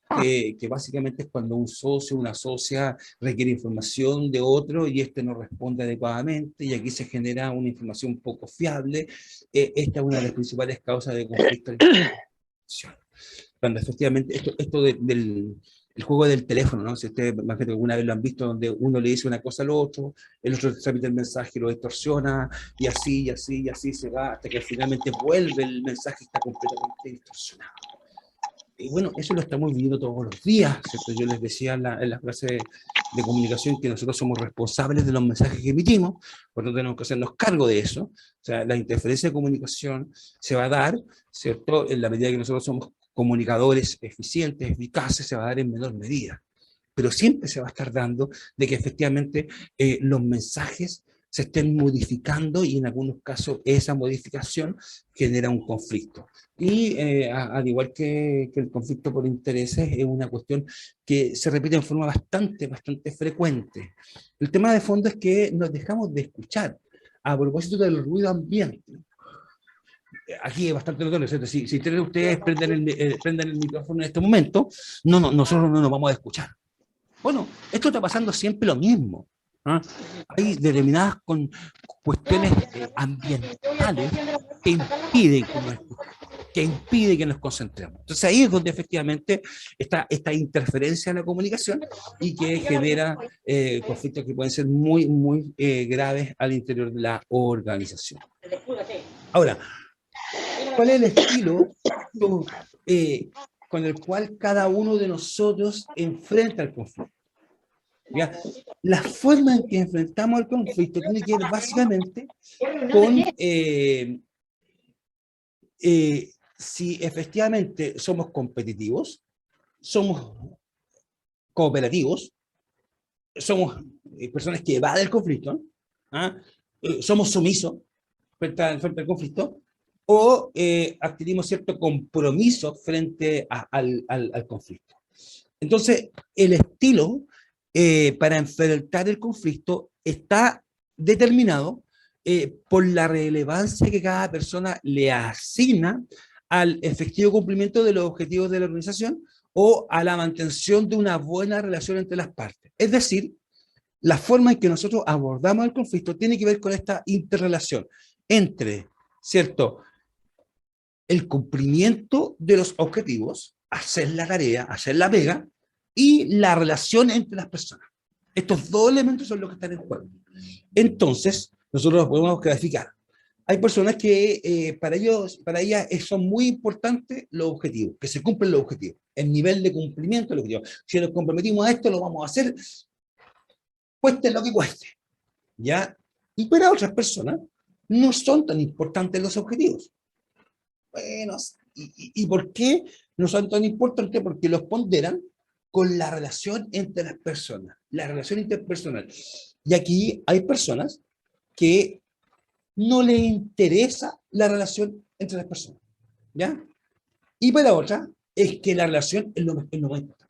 Speaker 3: que básicamente es cuando un socio, una socia requiere información de otro y este no responde adecuadamente y aquí se genera una información poco fiable. Esta es una de las principales causas de conflicto de información. Cuando efectivamente del el juego del teléfono, ¿no? Si ustedes más que alguna vez lo han visto, donde uno le dice una cosa al otro, el otro transmite el mensaje, lo distorsiona, y así, y así, y así se va, hasta que finalmente vuelve el mensaje y está completamente distorsionado. Y bueno, eso lo estamos viviendo todos los días, ¿cierto? Yo les decía en la clase de comunicación que nosotros somos responsables de los mensajes que emitimos, por lo tanto tenemos que hacernos cargo de eso. O sea, la interferencia de comunicación se va a dar, ¿cierto? En la medida que nosotros somos comunicadores eficientes, eficaces, se va a dar en menor medida. Pero siempre se va a estar dando de que efectivamente los mensajes se estén modificando y en algunos casos esa modificación genera un conflicto. Y al igual que el conflicto por intereses, es una cuestión que se repite en forma bastante frecuente. El tema de fondo es que nos dejamos de escuchar. A propósito del ruido ambiente, aquí es bastante notorio, ¿cierto? Si ustedes prenden el micrófono en este momento, nosotros no nos vamos a escuchar. Bueno, esto está pasando siempre lo mismo. ¿Ah? Hay determinadas cuestiones ambientales que impiden que nos concentremos. Entonces ahí es donde efectivamente está esta interferencia en la comunicación y que genera conflictos que pueden ser muy graves al interior de la organización. Ahora, ¿cuál es el estilo con el cual cada uno de nosotros enfrenta el conflicto? ¿Ya? La forma en que enfrentamos el conflicto tiene que ver básicamente con si efectivamente somos competitivos, somos cooperativos, somos personas que evaden el conflicto, ¿ah? Somos sumisos frente al conflicto, o adquirimos cierto compromiso frente al conflicto. Entonces, el estilo para enfrentar el conflicto está determinado por la relevancia que cada persona le asigna al efectivo cumplimiento de los objetivos de la organización o a la mantención de una buena relación entre las partes. Es decir, la forma en que nosotros abordamos el conflicto tiene que ver con esta interrelación entre, ¿cierto?, el cumplimiento de los objetivos, hacer la tarea, hacer la pega, y la relación entre las personas. Estos dos elementos son los que están en juego. Entonces, nosotros los podemos clasificar Hay personas que para ellas son muy importantes los objetivos, que se cumplen los objetivos, el nivel de cumplimiento de los objetivos. Si nos comprometimos a esto, lo vamos a hacer, cueste lo que cueste, ¿ya? Y para otras personas no son tan importantes los objetivos. Bueno, ¿y por qué no son tan importantes? Porque los ponderan con la relación entre las personas, la relación interpersonal. Y aquí hay personas que no les interesa la relación entre las personas, ¿ya? Y para otra, es que la relación es lo más importante.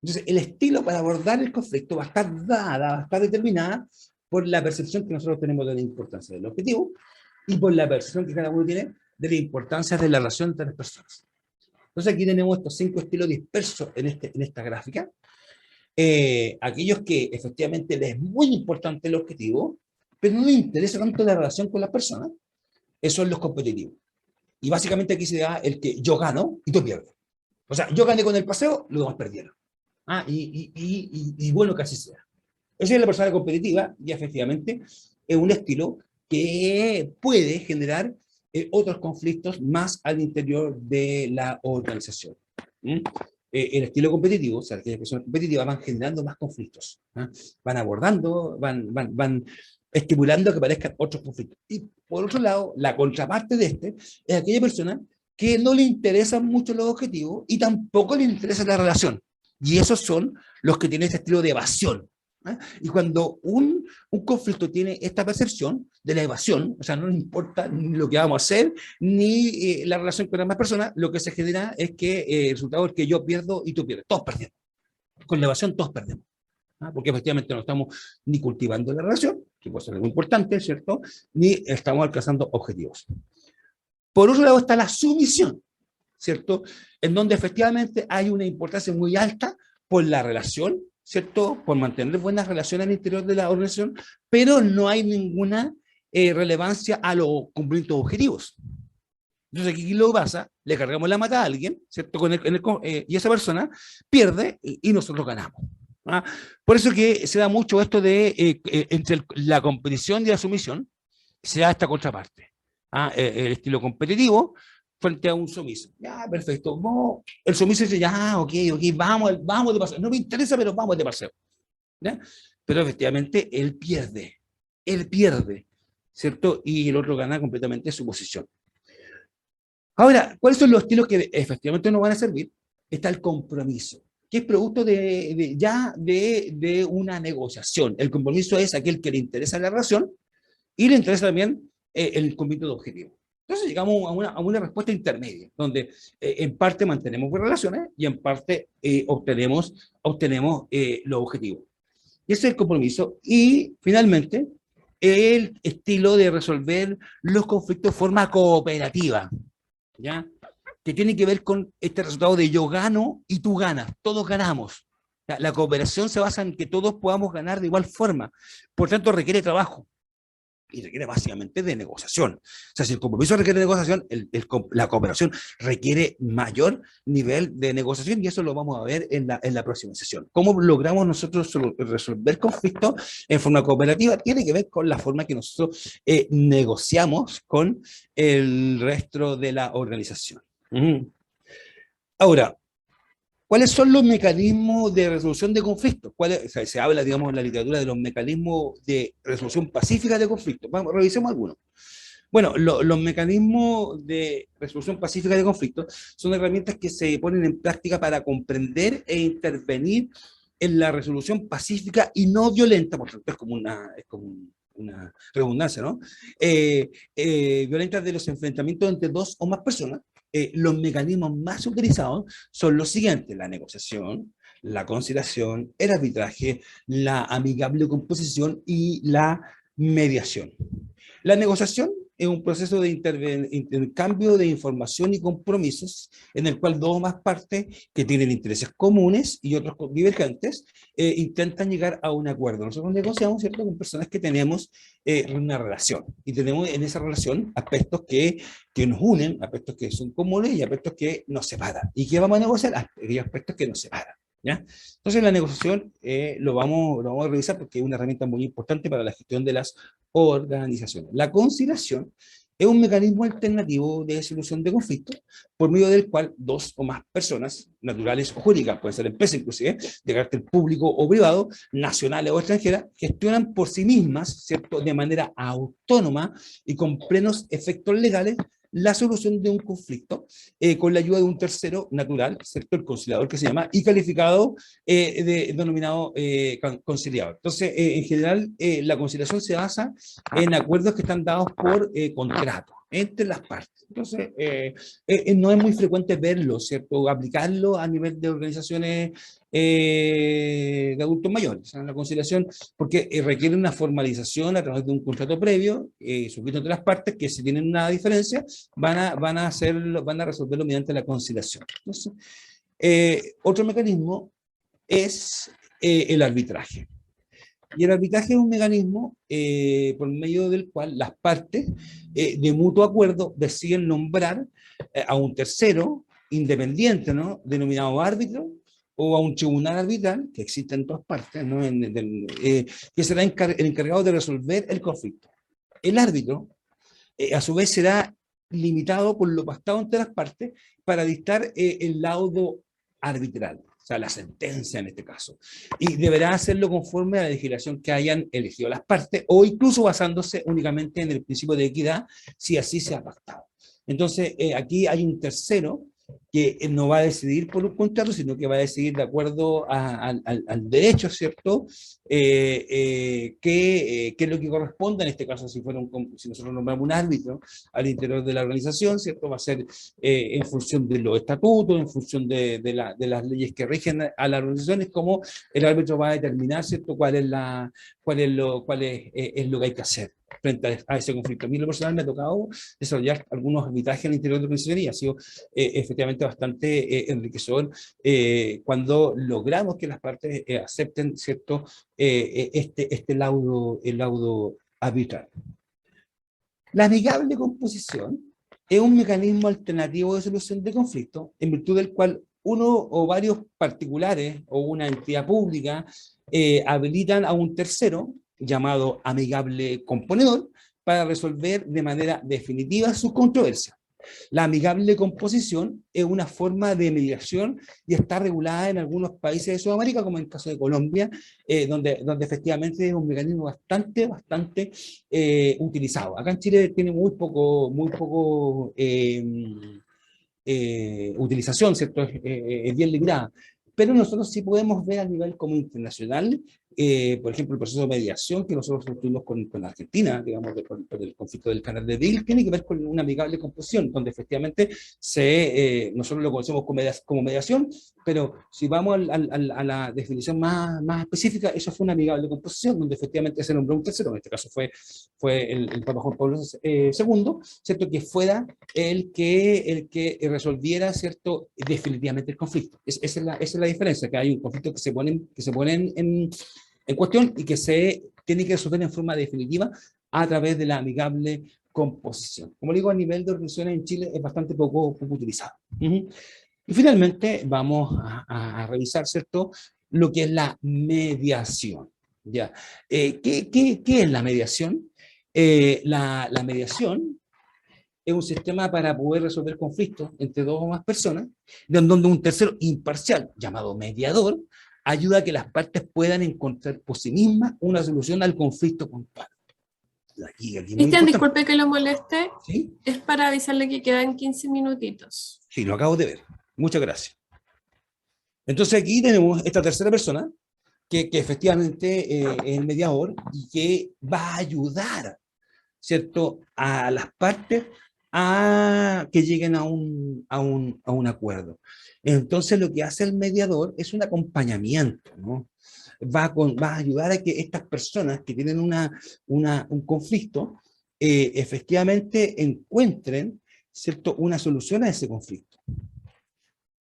Speaker 3: Entonces, el estilo para abordar el conflicto va a estar dada, va a estar determinada por la percepción que nosotros tenemos de la importancia del objetivo y por la percepción que cada uno tiene de la importancia de la relación entre las personas. Entonces, aquí tenemos estos 5 estilos dispersos en esta gráfica. Aquellos que efectivamente les es muy importante el objetivo, pero no les interesa tanto la relación con las personas, esos son los competitivos. Y básicamente aquí se da el que yo gano y tú pierdes. O sea, yo gané con el paseo, los demás perdieron. Bueno, que así sea. Esa es la persona competitiva y efectivamente es un estilo que puede generar otros conflictos más al interior de la organización. ¿Mm? El estilo competitivo, o sea, aquellas personas competitivas van generando más conflictos, ¿eh? Van abordando, van estimulando que aparezcan otros conflictos. Y por otro lado, la contraparte de este es aquella persona que no le interesan mucho los objetivos y tampoco le interesa la relación. Y esos son los que tienen este estilo de evasión. ¿Eh? Y cuando un conflicto tiene esta percepción de la evasión, o sea, no le importa ni lo que vamos a hacer, ni la relación con las demás personas, lo que se genera es que el resultado es que yo pierdo y tú pierdes, todos perdemos. Con la evasión todos perdemos. ¿Ah? Porque efectivamente no estamos ni cultivando la relación, que puede ser algo importante, ¿cierto? Ni estamos alcanzando objetivos. Por otro lado está la sumisión, ¿cierto? En donde efectivamente hay una importancia muy alta por la relación, ¿cierto? Por mantener buenas relaciones al interior de la organización, pero no hay ninguna relevancia a los cumplimientos objetivos. Entonces aquí lo que pasa, le cargamos la mata a alguien, ¿cierto? Y esa persona pierde y nosotros ganamos. ¿Ah? Por eso que se da mucho esto de entre la competición y la sumisión, se da esta contraparte. ¿Ah? El estilo competitivo frente a un sumiso. Ya, perfecto. No, el sumiso dice, ya, ok, vamos de paseo. No me interesa, pero vamos de paseo. ¿Ya? Pero efectivamente él pierde, ¿cierto? Y el otro gana completamente su posición. Ahora, ¿cuáles son los estilos que efectivamente nos van a servir? Está el compromiso, que es producto de una negociación. El compromiso es aquel que le interesa la relación y le interesa también el cumplimiento de objetivos. Entonces llegamos a una respuesta intermedia, donde en parte mantenemos buenas relaciones y en parte obtenemos los objetivos. Y ese es el compromiso. Y finalmente, el estilo de resolver los conflictos de forma cooperativa, ¿ya? Que tiene que ver con este resultado de yo gano y tú ganas, todos ganamos. La cooperación se basa en que todos podamos ganar de igual forma, por tanto requiere trabajo y requiere básicamente de negociación. O sea, si el compromiso requiere negociación, la cooperación requiere mayor nivel de negociación y eso lo vamos a ver en la próxima sesión. ¿Cómo logramos nosotros resolver conflictos en forma cooperativa? Tiene que ver con la forma que nosotros negociamos con el resto de la organización. Ahora, ¿cuáles son los mecanismos de resolución de conflictos? O sea, se habla, digamos, en la literatura de los mecanismos de resolución pacífica de conflictos. Vamos, revisemos algunos. Bueno, los mecanismos de resolución pacífica de conflictos son herramientas que se ponen en práctica para comprender e intervenir en la resolución pacífica y no violenta, por tanto, es como una redundancia, ¿no? Violentas de los enfrentamientos entre dos o más personas. Los mecanismos más utilizados son los siguientes: la negociación, la conciliación, el arbitraje, la amigable composición y la mediación. La negociación es un proceso de intercambio de información y compromisos en el cual dos o más partes que tienen intereses comunes y otros divergentes intentan llegar a un acuerdo. Nosotros negociamos, ¿cierto?, con personas que tenemos una relación y tenemos en esa relación aspectos que nos unen, aspectos que son comunes y aspectos que nos separan. ¿Y qué vamos a negociar? Aquellos aspectos que nos separan. ¿Ya? Entonces la negociación lo vamos a revisar porque es una herramienta muy importante para la gestión de las organizaciones. La conciliación es un mecanismo alternativo de solución de conflictos por medio del cual dos o más personas, naturales o jurídicas, pueden ser empresas inclusive, de carácter público o privado, nacionales o extranjeras, gestionan por sí mismas, ¿cierto?, de manera autónoma y con plenos efectos legales, la solución de un conflicto con la ayuda de un tercero natural, ¿cierto?, el conciliador que se llama, y calificado denominado conciliador. Entonces, en general, la conciliación se basa en acuerdos que están dados por contrato entre las partes. Entonces, no es muy frecuente verlo, ¿cierto?, aplicarlo a nivel de organizaciones de adultos mayores. O sea, la conciliación, porque requiere una formalización a través de un contrato previo, suscrito entre las partes, que si tienen una diferencia, van a resolverlo mediante la conciliación. Entonces, otro mecanismo es el arbitraje. Y el arbitraje es un mecanismo por medio del cual las partes de mutuo acuerdo deciden nombrar a un tercero independiente, ¿no?, denominado árbitro, o a un tribunal arbitral, que existe en todas partes, ¿no?, que será el encargado de resolver el conflicto. El árbitro, a su vez, será limitado por lo pactado entre las partes para dictar el laudo arbitral, o sea, la sentencia en este caso. Y deberá hacerlo conforme a la legislación que hayan elegido las partes, o incluso basándose únicamente en el principio de equidad, si así se ha pactado. Entonces, aquí hay un tercero que no va a decidir por un contrato, sino que va a decidir de acuerdo al derecho, ¿cierto? ¿Qué es lo que corresponde en este caso, si nosotros nombramos un árbitro al interior de la organización, ¿cierto? Va a ser en función de los estatutos, en función de las leyes que rigen a las organizaciones, como el árbitro va a determinar, ¿cierto?, cuál es lo que hay que hacer frente a ese conflicto. A mí, en lo personal, me ha tocado desarrollar algunos arbitrajes en el interior de la organización y ha sido efectivamente bastante enriquecedor cuando logramos que las partes acepten, ¿cierto?, el laudo arbitral. La amigable composición es un mecanismo alternativo de solución de conflictos en virtud del cual uno o varios particulares o una entidad pública habilitan a un tercero llamado amigable componedor para resolver de manera definitiva sus controversias. La amigable composición es una forma de mediación y está regulada en algunos países de Sudamérica, como en el caso de Colombia, donde efectivamente es un mecanismo bastante utilizado. Acá en Chile tiene muy poco utilización, ¿cierto? Es bien limitada. Pero nosotros sí podemos ver a nivel como internacional, por ejemplo, el proceso de mediación que nosotros tuvimos con Argentina, digamos, por el conflicto del Canal de Beagle, tiene que ver con una amigable composición, donde efectivamente nosotros lo conocemos como mediación, pero si vamos a la definición más específica, eso fue una amigable composición, donde efectivamente se nombró un tercero, en este caso fue el Papa Juan Pablo II, ¿cierto?, que fuera el que resolviera, ¿cierto?, definitivamente el conflicto. Esa es la diferencia, que hay un conflicto que se pone en cuestión y que se tiene que resolver en forma definitiva a través de la amigable composición. Como digo, a nivel de organizaciones en Chile es bastante poco utilizado. Y finalmente vamos a revisar, ¿cierto?, lo que es la mediación. ¿Ya? ¿Qué es la mediación? La mediación es un sistema para poder resolver conflictos entre dos o más personas, donde un tercero imparcial, llamado mediador, ayuda a que las partes puedan encontrar por sí mismas una solución al conflicto puntual. Aquí muy
Speaker 1: Cristian,
Speaker 3: importante.
Speaker 1: disculpe que lo moleste,
Speaker 3: ¿Sí?
Speaker 1: es para avisarle que quedan 15 minutitos.
Speaker 3: Sí, lo acabo de ver. Muchas gracias. Entonces aquí tenemos esta tercera persona, que efectivamente es el mediador y que va a ayudar, ¿cierto?, a las partes a que lleguen a un acuerdo. Entonces lo que hace el mediador es un acompañamiento, ¿no? Va a ayudar a que estas personas que tienen un conflicto efectivamente encuentren, ¿cierto?, una solución a ese conflicto.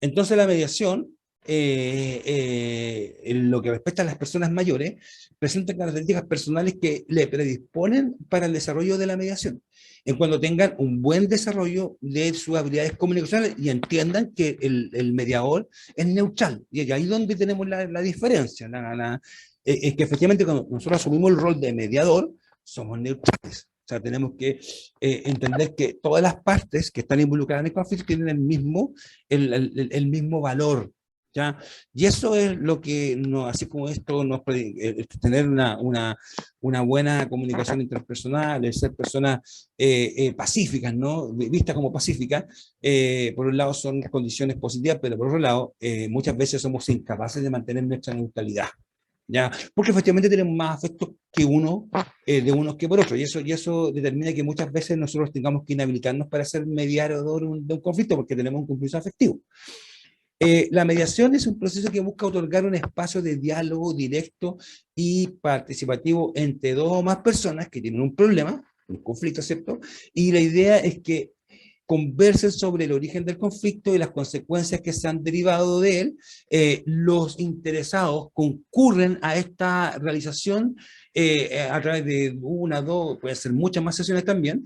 Speaker 3: Entonces la mediación, en lo que respecta a las personas mayores, presenta características personales que le predisponen para el desarrollo de la mediación, en cuando tengan un buen desarrollo de sus habilidades comunicacionales y entiendan que el mediador es neutral. Y ahí es donde tenemos la diferencia. Es que efectivamente cuando nosotros asumimos el rol de mediador, somos neutrales. O sea, tenemos que entender que todas las partes que están involucradas en el conflicto tienen el mismo valor, ¿ya? Y eso es lo que, así como esto, tener una buena comunicación interpersonal, el ser personas pacíficas, ¿no? Vistas como pacíficas, por un lado son condiciones positivas, pero por otro lado, muchas veces somos incapaces de mantener nuestra neutralidad. ¿Ya? Porque efectivamente tenemos más afectos que uno, de unos que por otros, y eso determina que muchas veces nosotros tengamos que inhabilitarnos para ser mediador de un conflicto, porque tenemos un compromiso afectivo. La mediación es un proceso que busca otorgar un espacio de diálogo directo y participativo entre dos o más personas que tienen un problema, un conflicto, ¿cierto? Y la idea es que conversen sobre el origen del conflicto y las consecuencias que se han derivado de él. Los interesados concurren a esta realización a través de una, dos, puede ser muchas más sesiones también,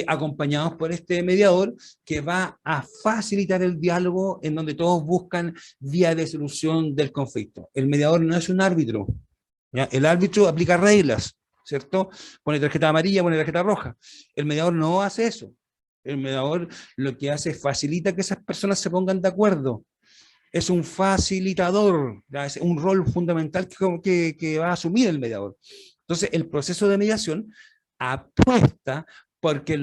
Speaker 3: acompañados por este mediador que va a facilitar el diálogo en donde todos buscan vías de solución del conflicto. El mediador no es un árbitro, ¿ya? El árbitro aplica reglas, ¿cierto? Pone tarjeta amarilla, pone tarjeta roja. El mediador no hace eso. El mediador lo que hace es facilita que esas personas se pongan de acuerdo. Es un facilitador, ¿ya? Es un rol fundamental que va a asumir el mediador. Entonces, el proceso de mediación apuesta para que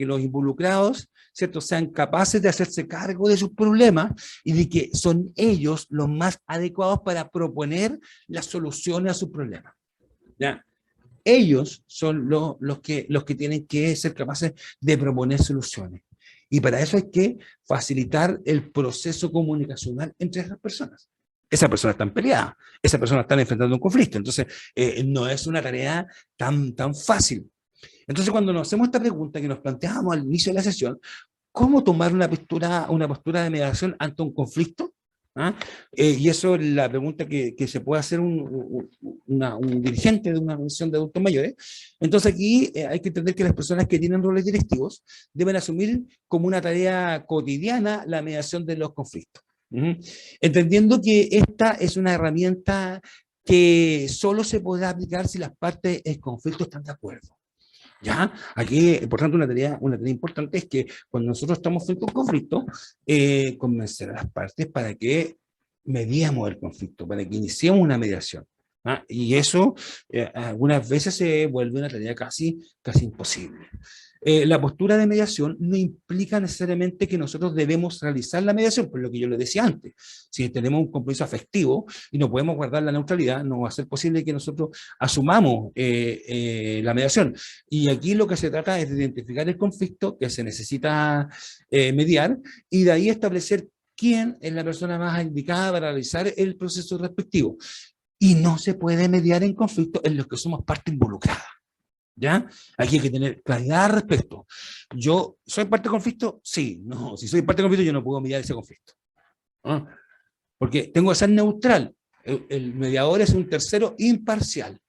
Speaker 3: los involucrados, ¿cierto?, sean capaces de hacerse cargo de sus problemas y de que son ellos los más adecuados para proponer las soluciones a sus problemas, ¿ya? Ellos son los que tienen que ser capaces de proponer soluciones. Y para eso hay que facilitar el proceso comunicacional entre esas personas. Esas personas están peleadas, esas personas están enfrentando un conflicto, entonces no es una tarea tan fácil. Entonces cuando nos hacemos esta pregunta que nos planteábamos al inicio de la sesión, ¿cómo tomar una postura de mediación ante un conflicto? ¿Ah? Y eso es la pregunta que se puede hacer un dirigente de una organización de adultos mayores. Entonces aquí hay que entender que las personas que tienen roles directivos deben asumir como una tarea cotidiana la mediación de los conflictos. Entendiendo que esta es una herramienta que solo se podrá aplicar si las partes del conflicto están de acuerdo. ¿Ya? Aquí, por tanto, una tarea importante es que cuando nosotros estamos frente a un conflicto, convencer a las partes para que mediemos el conflicto, para que iniciemos una mediación. ¿Ah? Y eso algunas veces se vuelve una tarea casi imposible. La postura de mediación no implica necesariamente que nosotros debemos realizar la mediación, por lo que yo le decía antes. Si tenemos un compromiso afectivo y no podemos guardar la neutralidad, no va a ser posible que nosotros asumamos la mediación. Y aquí lo que se trata es de identificar el conflicto que se necesita mediar y de ahí establecer quién es la persona más indicada para realizar el proceso respectivo. Y no se puede mediar en conflictos en los que somos parte involucrada. ¿Ya? Aquí hay que tener claridad al respecto. ¿Yo soy parte del conflicto? Sí, no. Si soy parte del conflicto, yo no puedo mediar ese conflicto. ¿Ah? Porque tengo que ser neutral. El mediador es un tercero imparcial.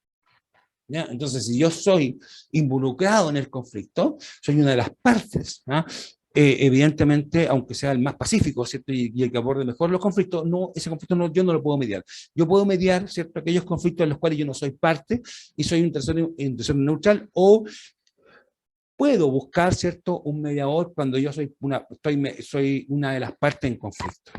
Speaker 3: ¿Ya? Entonces, si yo soy involucrado en el conflicto, soy una de las partes. ¿Ah? Evidentemente, aunque sea el más pacífico, ¿cierto? Y el que aborde mejor los conflictos, ese conflicto yo no lo puedo mediar. Yo puedo mediar, ¿cierto?, aquellos conflictos en los cuales yo no soy parte y soy un tercero neutral, o puedo buscar, ¿cierto?, un mediador cuando yo soy una de las partes en conflicto.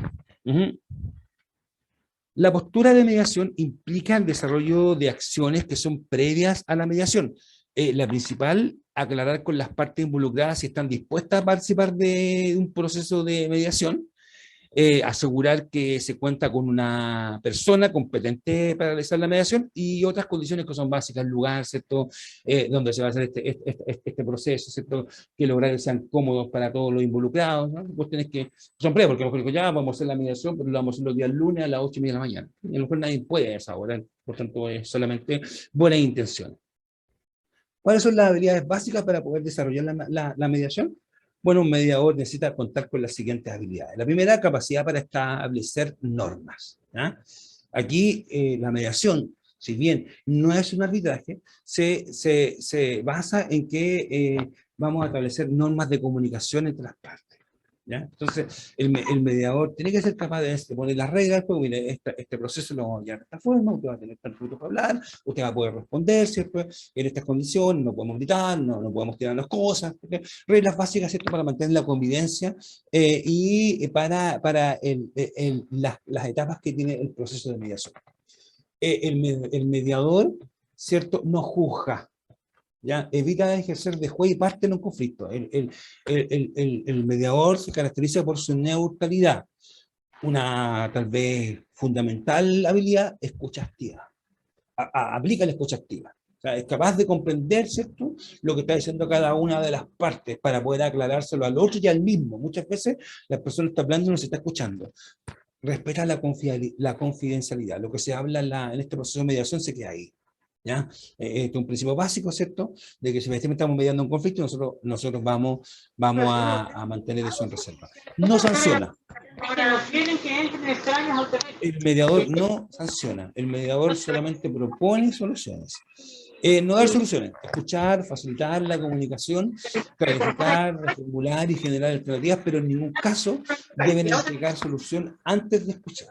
Speaker 3: La postura de mediación implica el desarrollo de acciones que son previas a la mediación. La principal, aclarar con las partes involucradas si están dispuestas a participar de un proceso de mediación, asegurar que se cuenta con una persona competente para realizar la mediación y otras condiciones que son básicas, el lugar, ¿cierto?, donde se va a hacer este proceso, ¿cierto?, que los horarios sean cómodos para todos los involucrados, ¿no? Cuestiones que son previas, porque a lo mejor ya vamos a hacer la mediación, pero lo vamos a hacer los días lunes a las 8:30 de la mañana. Y a lo mejor nadie puede a esa hora, por tanto es solamente buenas intenciones. ¿Cuáles son las habilidades básicas para poder desarrollar la mediación? Bueno, un mediador necesita contar con las siguientes habilidades. La primera, capacidad para establecer normas, ¿ya? Aquí la mediación, si bien no es un arbitraje, se basa en que vamos a establecer normas de comunicación entre las partes. ¿ya? Entonces, el mediador tiene que ser capaz de poner las reglas, pues mire, este proceso lo vamos a llevar de esta forma, usted va a tener tantos minutos para hablar, usted va a poder responder, ¿cierto? En estas condiciones, no podemos gritar, no podemos tirar las cosas, ¿okay? Reglas básicas, ¿cierto? Para mantener la convivencia y para las etapas que tiene el proceso de mediación. El mediador, ¿cierto? No juzga, ¿ya? Evita ejercer de juez y parte en un conflicto. El mediador se caracteriza por su neutralidad. Una tal vez fundamental habilidad, escucha activa. Aplica la escucha activa. O sea, es capaz de comprender, ¿cierto?, lo que está diciendo cada una de las partes para poder aclarárselo al otro y al mismo. Muchas veces la persona está hablando y no se está escuchando. Respeta la confidencialidad. Lo que se habla en este proceso de mediación se queda ahí. ¿Ya? Este es un principio básico, ¿cierto? De que si estamos mediando un conflicto, nosotros vamos a mantener eso en reserva. No sanciona. El mediador no sanciona. El mediador solamente propone soluciones. No dar soluciones, escuchar, facilitar la comunicación, clarificar, reformular y generar alternativas, pero en ningún caso deben entregar solución antes de escuchar.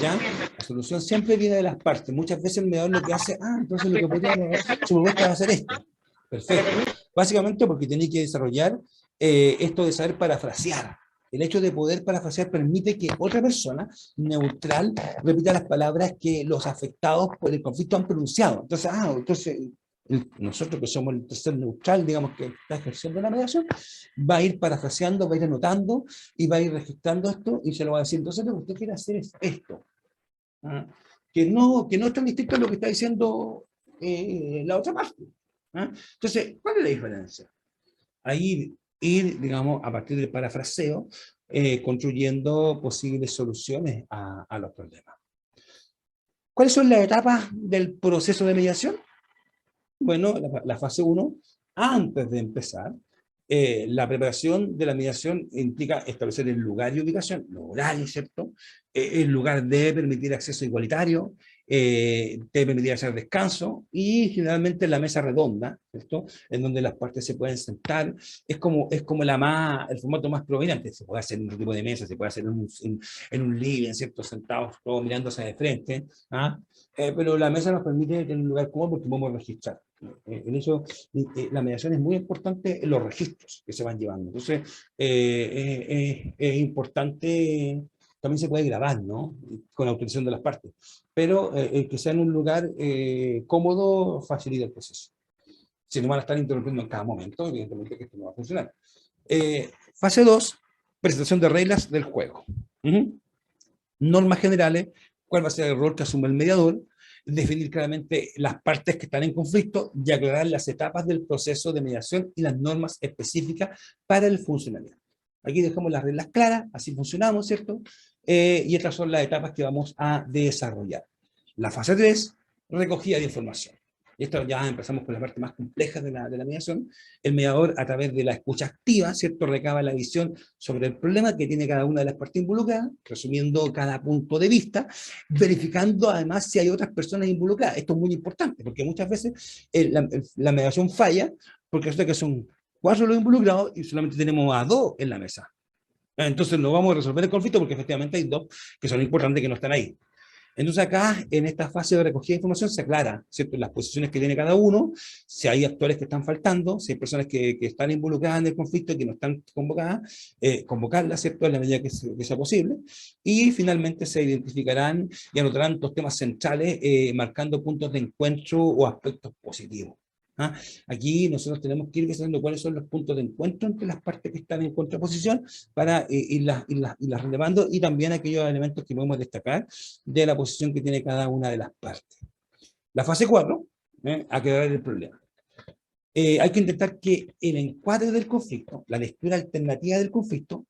Speaker 3: ¿Ya? La solución siempre viene de las partes. Muchas veces el mediador lo que hace, entonces lo que podríamos su propuesta va a hacer esto. Perfecto. Básicamente porque tiene que desarrollar esto de saber parafrasear. El hecho de poder parafrasear permite que otra persona neutral repita las palabras que los afectados por el conflicto han pronunciado. Entonces, nosotros que somos el tercer neutral, digamos, que está ejerciendo la mediación, va a ir parafraseando, va a ir anotando y va a ir registrando esto y se lo va a decir. Entonces lo que usted quiere hacer es esto. Que no es tan distinto a lo que está diciendo la otra parte. Entonces, ¿cuál es la diferencia? Ahí ir, digamos, a partir del parafraseo, construyendo posibles soluciones a los problemas. ¿Cuáles son las etapas del proceso de mediación? Bueno, la fase 1, antes de empezar, la preparación de la mediación implica establecer el lugar y ubicación, los horarios, ¿cierto? El lugar debe permitir acceso igualitario, debe permitir hacer descanso, y generalmente la mesa redonda, ¿cierto?, en donde las partes se pueden sentar, es como el formato más prominente. Se puede hacer en otro tipo de mesa, se puede hacer en un living, ¿cierto?, sentados todos mirándose de frente, pero la mesa nos permite tener un lugar cómodo porque podemos registrar. En eso, la mediación es muy importante en los registros que se van llevando. Entonces, es importante, también se puede grabar, ¿no?, con autorización de las partes, pero que sea en un lugar cómodo facilita el proceso. Si no van a estar interrumpiendo en cada momento, evidentemente que esto no va a funcionar. Fase 2, presentación de reglas del juego. Normas generales, cuál va a ser el rol que asume el mediador, definir claramente las partes que están en conflicto y aclarar las etapas del proceso de mediación y las normas específicas para el funcionamiento. Aquí dejamos las reglas claras, así funcionamos, ¿cierto? Y estas son las etapas que vamos a desarrollar. La fase 3, recogida de información. Esto ya empezamos con la parte más compleja de la mediación. El mediador, a través de la escucha activa, ¿cierto?, recaba la visión sobre el problema que tiene cada una de las partes involucradas, resumiendo cada punto de vista, verificando además si hay otras personas involucradas. Esto es muy importante, porque muchas veces la mediación falla, porque resulta que son 4 los involucrados y solamente tenemos a 2 en la mesa. Entonces no vamos a resolver el conflicto porque efectivamente hay 2 que son importantes que no están ahí. Entonces acá, en esta fase de recogida de información, se aclara, ¿cierto?, las posiciones que tiene cada uno, si hay actores que están faltando, si hay personas que están involucradas en el conflicto y que no están convocadas, convocarlas, ¿cierto?, en la medida que sea posible, y finalmente se identificarán y anotarán 2 temas centrales, marcando puntos de encuentro o aspectos positivos. Aquí nosotros tenemos que ir viendo cuáles son los puntos de encuentro entre las partes que están en contraposición para irlas relevando, y también aquellos elementos que podemos destacar de la posición que tiene cada una de las partes. La fase 4, aclarar el problema. Hay que intentar que el encuadre del conflicto, la lectura alternativa del conflicto,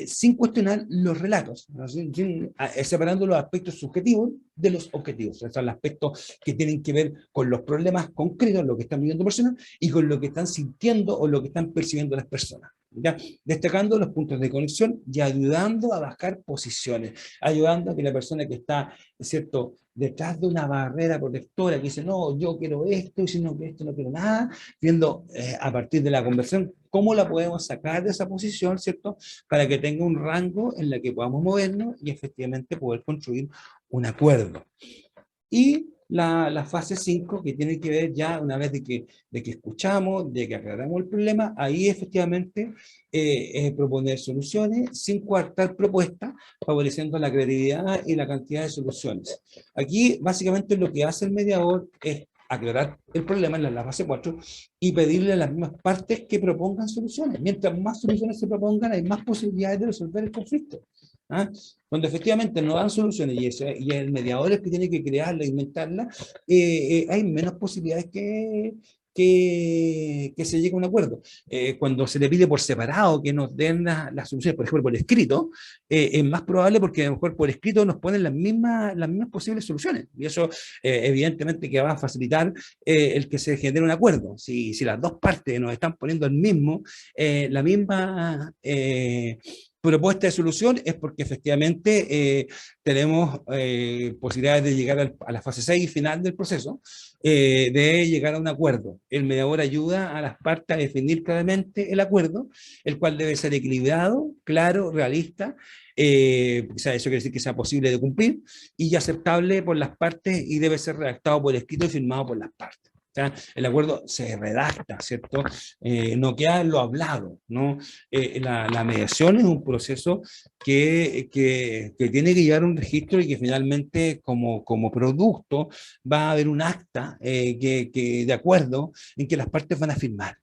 Speaker 3: sin cuestionar los relatos, ¿no?, separando los aspectos subjetivos de los objetivos. Esos son los aspectos que tienen que ver con los problemas concretos, lo que están viviendo personas, y con lo que están sintiendo o lo que están percibiendo las personas. ¿ya? Destacando los puntos de conexión y ayudando a bajar posiciones, ayudando a que la persona que está, ¿es cierto?, detrás de una barrera protectora, que dice, no, yo quiero esto, y si no quiero esto, no quiero nada, viendo a partir de la conversión, cómo la podemos sacar de esa posición, ¿cierto?, para que tenga un rango en la que podamos movernos y efectivamente poder construir un acuerdo. Y la fase 5 que tiene que ver ya una vez de que escuchamos, de que aclaramos el problema, ahí efectivamente proponer soluciones sin coartar propuestas, favoreciendo la creatividad y la cantidad de soluciones. Aquí básicamente lo que hace el mediador es aclarar el problema en la fase 4 y pedirle a las mismas partes que propongan soluciones. Mientras más soluciones se propongan, hay más posibilidades de resolver el conflicto. ¿Ah? Cuando efectivamente no dan soluciones y el mediador es el que tiene que crearla, inventarla, hay menos posibilidades que se llegue a un acuerdo. Cuando se le pide por separado que nos den las soluciones, por ejemplo, por escrito, es más probable porque a lo mejor por escrito nos ponen las mismas posibles soluciones. Y eso evidentemente que va a facilitar el que se genere un acuerdo. Si las dos partes nos están poniendo la misma propuesta de solución, es porque efectivamente tenemos posibilidades de llegar a la fase 6 final del proceso, de llegar a un acuerdo. El mediador ayuda a las partes a definir claramente el acuerdo, el cual debe ser equilibrado, claro, realista, o sea, eso quiere decir que sea posible de cumplir y aceptable por las partes y debe ser redactado por escrito y firmado por las partes. O sea, el acuerdo se redacta, ¿cierto? No queda en lo hablado, ¿no? La mediación es un proceso que tiene que llevar un registro y que finalmente como producto va a haber un acta de acuerdo en que las partes van a firmar.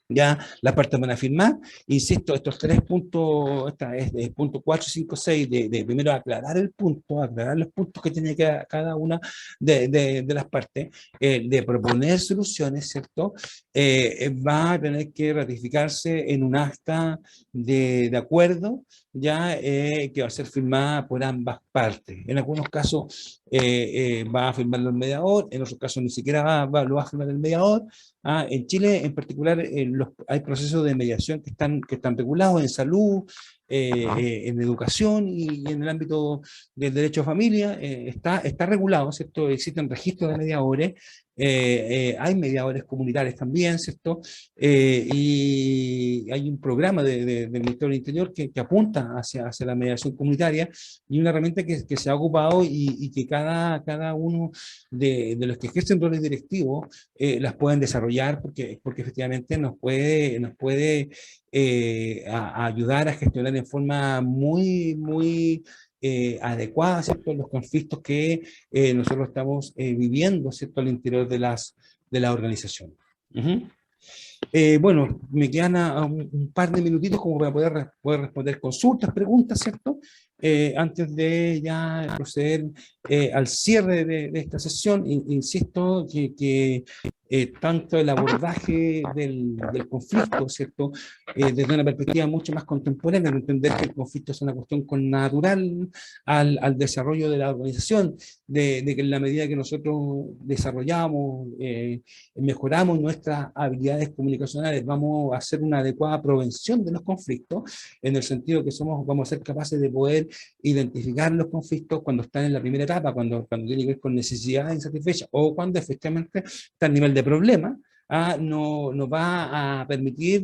Speaker 3: Ya las partes van a firmar, insisto, estos tres puntos, esta es de punto 4, 5, 6, de primero aclarar el punto, aclarar los puntos que tiene cada una de las partes, de proponer soluciones, ¿cierto? Va a tener que ratificarse en un acta de acuerdo, ya que va a ser firmada por ambas partes. En algunos casos va a firmarlo el mediador, en otros casos ni siquiera lo va a firmar el mediador. En Chile, en particular, hay procesos de mediación que están regulados en salud, en educación y en el ámbito del derecho a familia. Está regulado, ¿cierto? Existen registros de mediadores, hay mediadores comunitarios también, ¿cierto? Y hay un programa del Ministerio del Interior que apunta hacia la mediación comunitaria y una herramienta que se ha ocupado y que cada uno de los que ejercen roles directivos las pueden desarrollar porque efectivamente nos puede ayudar a gestionar en forma muy adecuada, ¿cierto?, los conflictos que nosotros estamos viviendo, ¿cierto?, al interior de la organización. Uh-huh. Bueno, me quedan un par de minutitos como para poder responder consultas, preguntas, ¿cierto? Antes de ya proceder al cierre de esta sesión, insisto que tanto el abordaje del conflicto, ¿cierto? Desde una perspectiva mucho más contemporánea, de entender que el conflicto es una cuestión natural al desarrollo de la organización, de que en la medida que nosotros desarrollamos, mejoramos nuestras habilidades comunicacionales, vamos a hacer una adecuada prevención de los conflictos, en el sentido que vamos a ser capaces de poder identificar los conflictos cuando están en la primera etapa, cuando tiene que ver con necesidades insatisfechas o cuando efectivamente está a nivel de problema. Nos va a permitir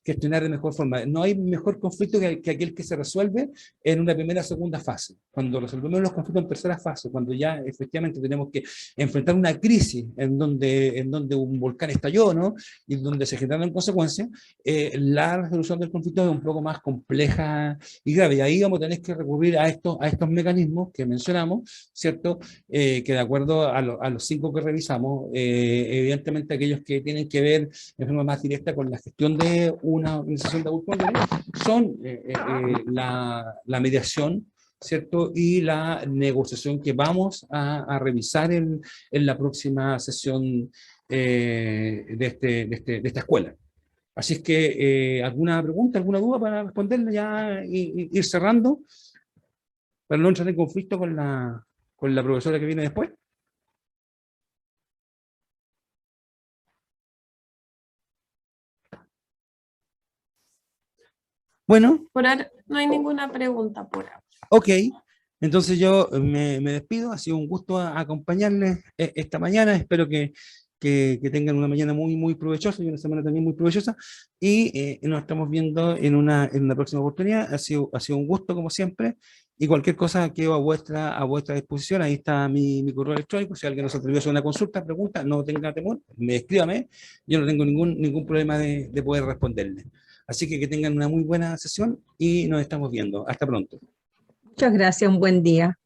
Speaker 3: gestionar de mejor forma. No hay mejor conflicto que aquel que se resuelve en una primera o segunda fase. Cuando resolvemos los conflictos en tercera fase, cuando ya efectivamente tenemos que enfrentar una crisis en donde un volcán estalló, ¿no?, y donde se generaron consecuencias, la resolución del conflicto es un poco más compleja y grave. Y ahí vamos a tener que recurrir a estos mecanismos que mencionamos, ¿cierto? Que de acuerdo a los 5 que revisamos, evidentemente aquellos que tienen que ver de forma más directa con la gestión de una organización de adultos mayores son la mediación, ¿cierto? Y la negociación que vamos a revisar en la próxima sesión de esta escuela. Así es que, ¿alguna pregunta, alguna duda para responderle ya y ir cerrando? Para no entrar en conflicto con la profesora que viene después. Bueno,
Speaker 1: Por ahora no hay ninguna pregunta por ahora.
Speaker 3: ok. Entonces yo me despido. Ha sido un gusto acompañarles esta mañana. Espero que tengan una mañana muy, muy provechosa y una semana también muy provechosa. Y nos estamos viendo en una próxima oportunidad. Ha sido un gusto, como siempre. Y cualquier cosa quedo a vuestra disposición. Ahí está mi correo electrónico. Si alguien nos atrevió a hacer una consulta, pregunta, no tenga temor, escríbame. Yo no tengo ningún problema de poder responderle. Así que tengan una muy buena sesión y nos estamos viendo. Hasta pronto.
Speaker 2: Muchas gracias, un buen día.